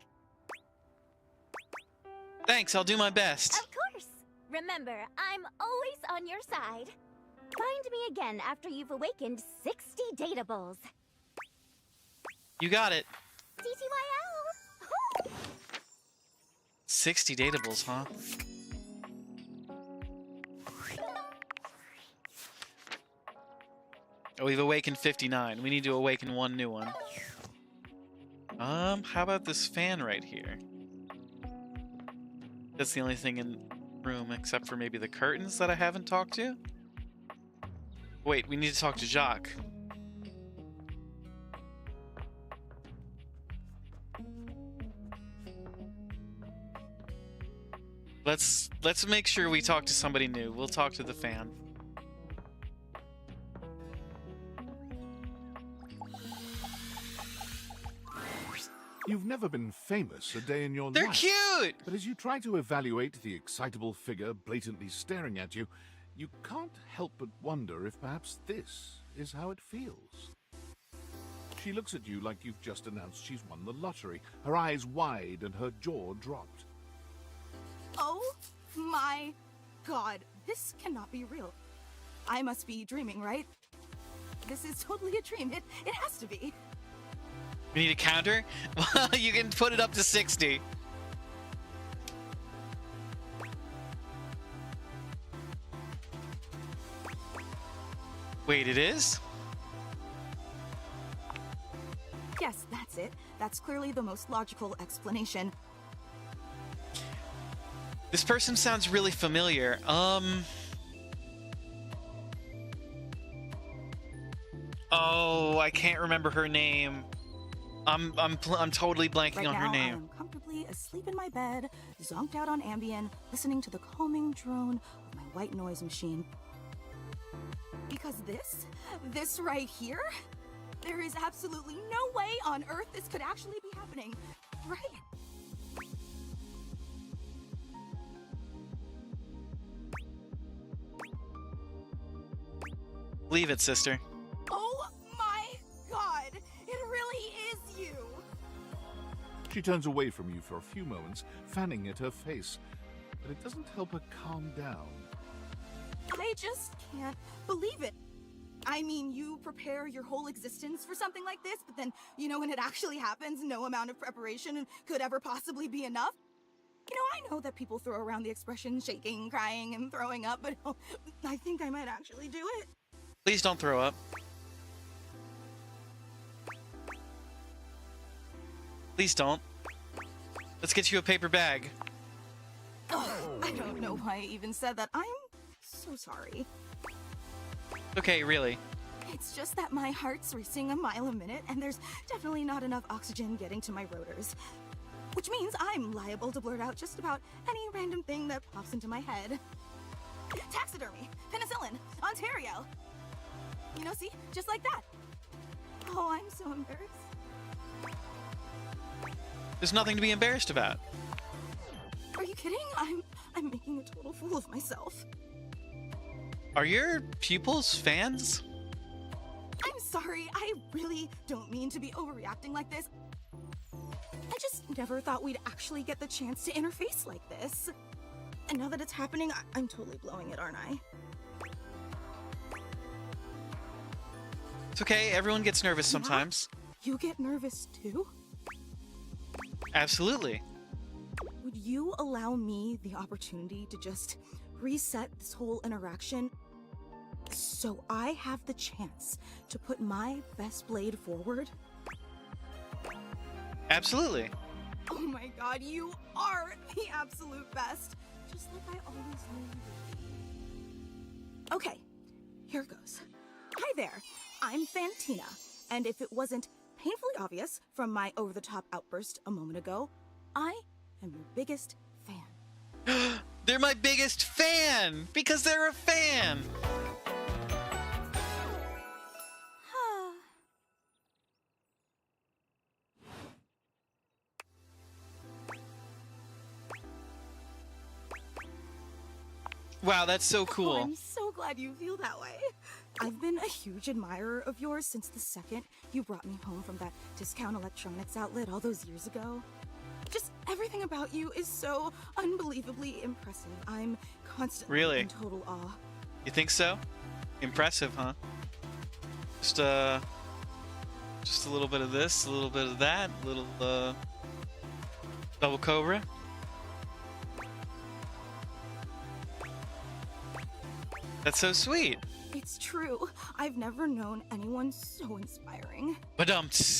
Thanks, I'll do my best. Of course. Remember, I'm always on your side. Find me again after you've awakened 60 dateables. You got it. TTYL! 60 dateables, huh? Oh, we've awakened 59. We need to awaken one new one. How about this fan right here? That's the only thing in the room except for maybe the curtains that I haven't talked to. Wait, we need to talk to Jacques. Let's make sure we talk to somebody new. We'll talk to the fan. You've never been famous a day in your life. They're cute! But as you try to evaluate the excitable figure blatantly staring at you, you can't help but wonder if perhaps this is how it feels. She looks at you like you've just announced she's won the lottery, her eyes wide and her jaw dropped. Oh my god, this cannot be real. I must be dreaming, right? This is totally a dream. It has to be. You need a counter? Well, you can put it up to 60. Wait, it is? Yes, that's it. That's clearly the most logical explanation. This person sounds really familiar. Oh, I can't remember her name. I'm totally blanking Right on her now, I name. am comfortably asleep in my bed, zonked out on Ambien, listening to the calming drone of my white noise machine. Because this right here, there is absolutely no way on Earth this could actually be happening, right? Leave it, sister. Oh my god, it really is you! She turns away from you for a few moments, fanning at her face, but it doesn't help her calm down. I just can't believe it. I mean, you prepare your whole existence for something like this, but then, you know, when it actually happens, no amount of preparation could ever possibly be enough. You know, I know that people throw around the expression shaking, crying, and throwing up, but I think I might actually do it. Please don't throw up. Please don't. Let's get you a paper bag. Ugh, I don't know why I even said that. I'm so sorry. Okay, really. It's just that my heart's racing a mile a minute, and there's definitely not enough oxygen getting to my rotors. Which means I'm liable to blurt out just about any random thing that pops into my head. Taxidermy, penicillin, Ontario. You know, see? Just like that. Oh, I'm so embarrassed. There's nothing to be embarrassed about. Are you kidding? I'm making a total fool of myself. Are your pupils fans? I'm sorry, I really don't mean to be overreacting like this. I just never thought we'd actually get the chance to interface like this. And now that it's happening, I'm totally blowing it, aren't I? It's okay, everyone gets nervous sometimes. You get nervous too? Absolutely. Would you allow me the opportunity to just reset this whole interaction so I have the chance to put my best blade forward? Absolutely. Oh my god, you are the absolute best. Just like I always knew you would be. Okay, here goes. Hi there, I'm Fantina, and if it wasn't painfully obvious from my over-the-top outburst a moment ago, I am your biggest fan. They're my biggest fan! Because they're a fan! Wow, that's so cool. Oh, I'm so glad you feel that way. I've been a huge admirer of yours since the second you brought me home from that discount electronics outlet all those years ago. Just everything about you is so unbelievably impressive. I'm constantly in total awe. You think so? Impressive, huh? Just a little bit of this, a little bit of that, a little double cobra. That's so sweet. It's true. I've never known anyone so inspiring. Badumts.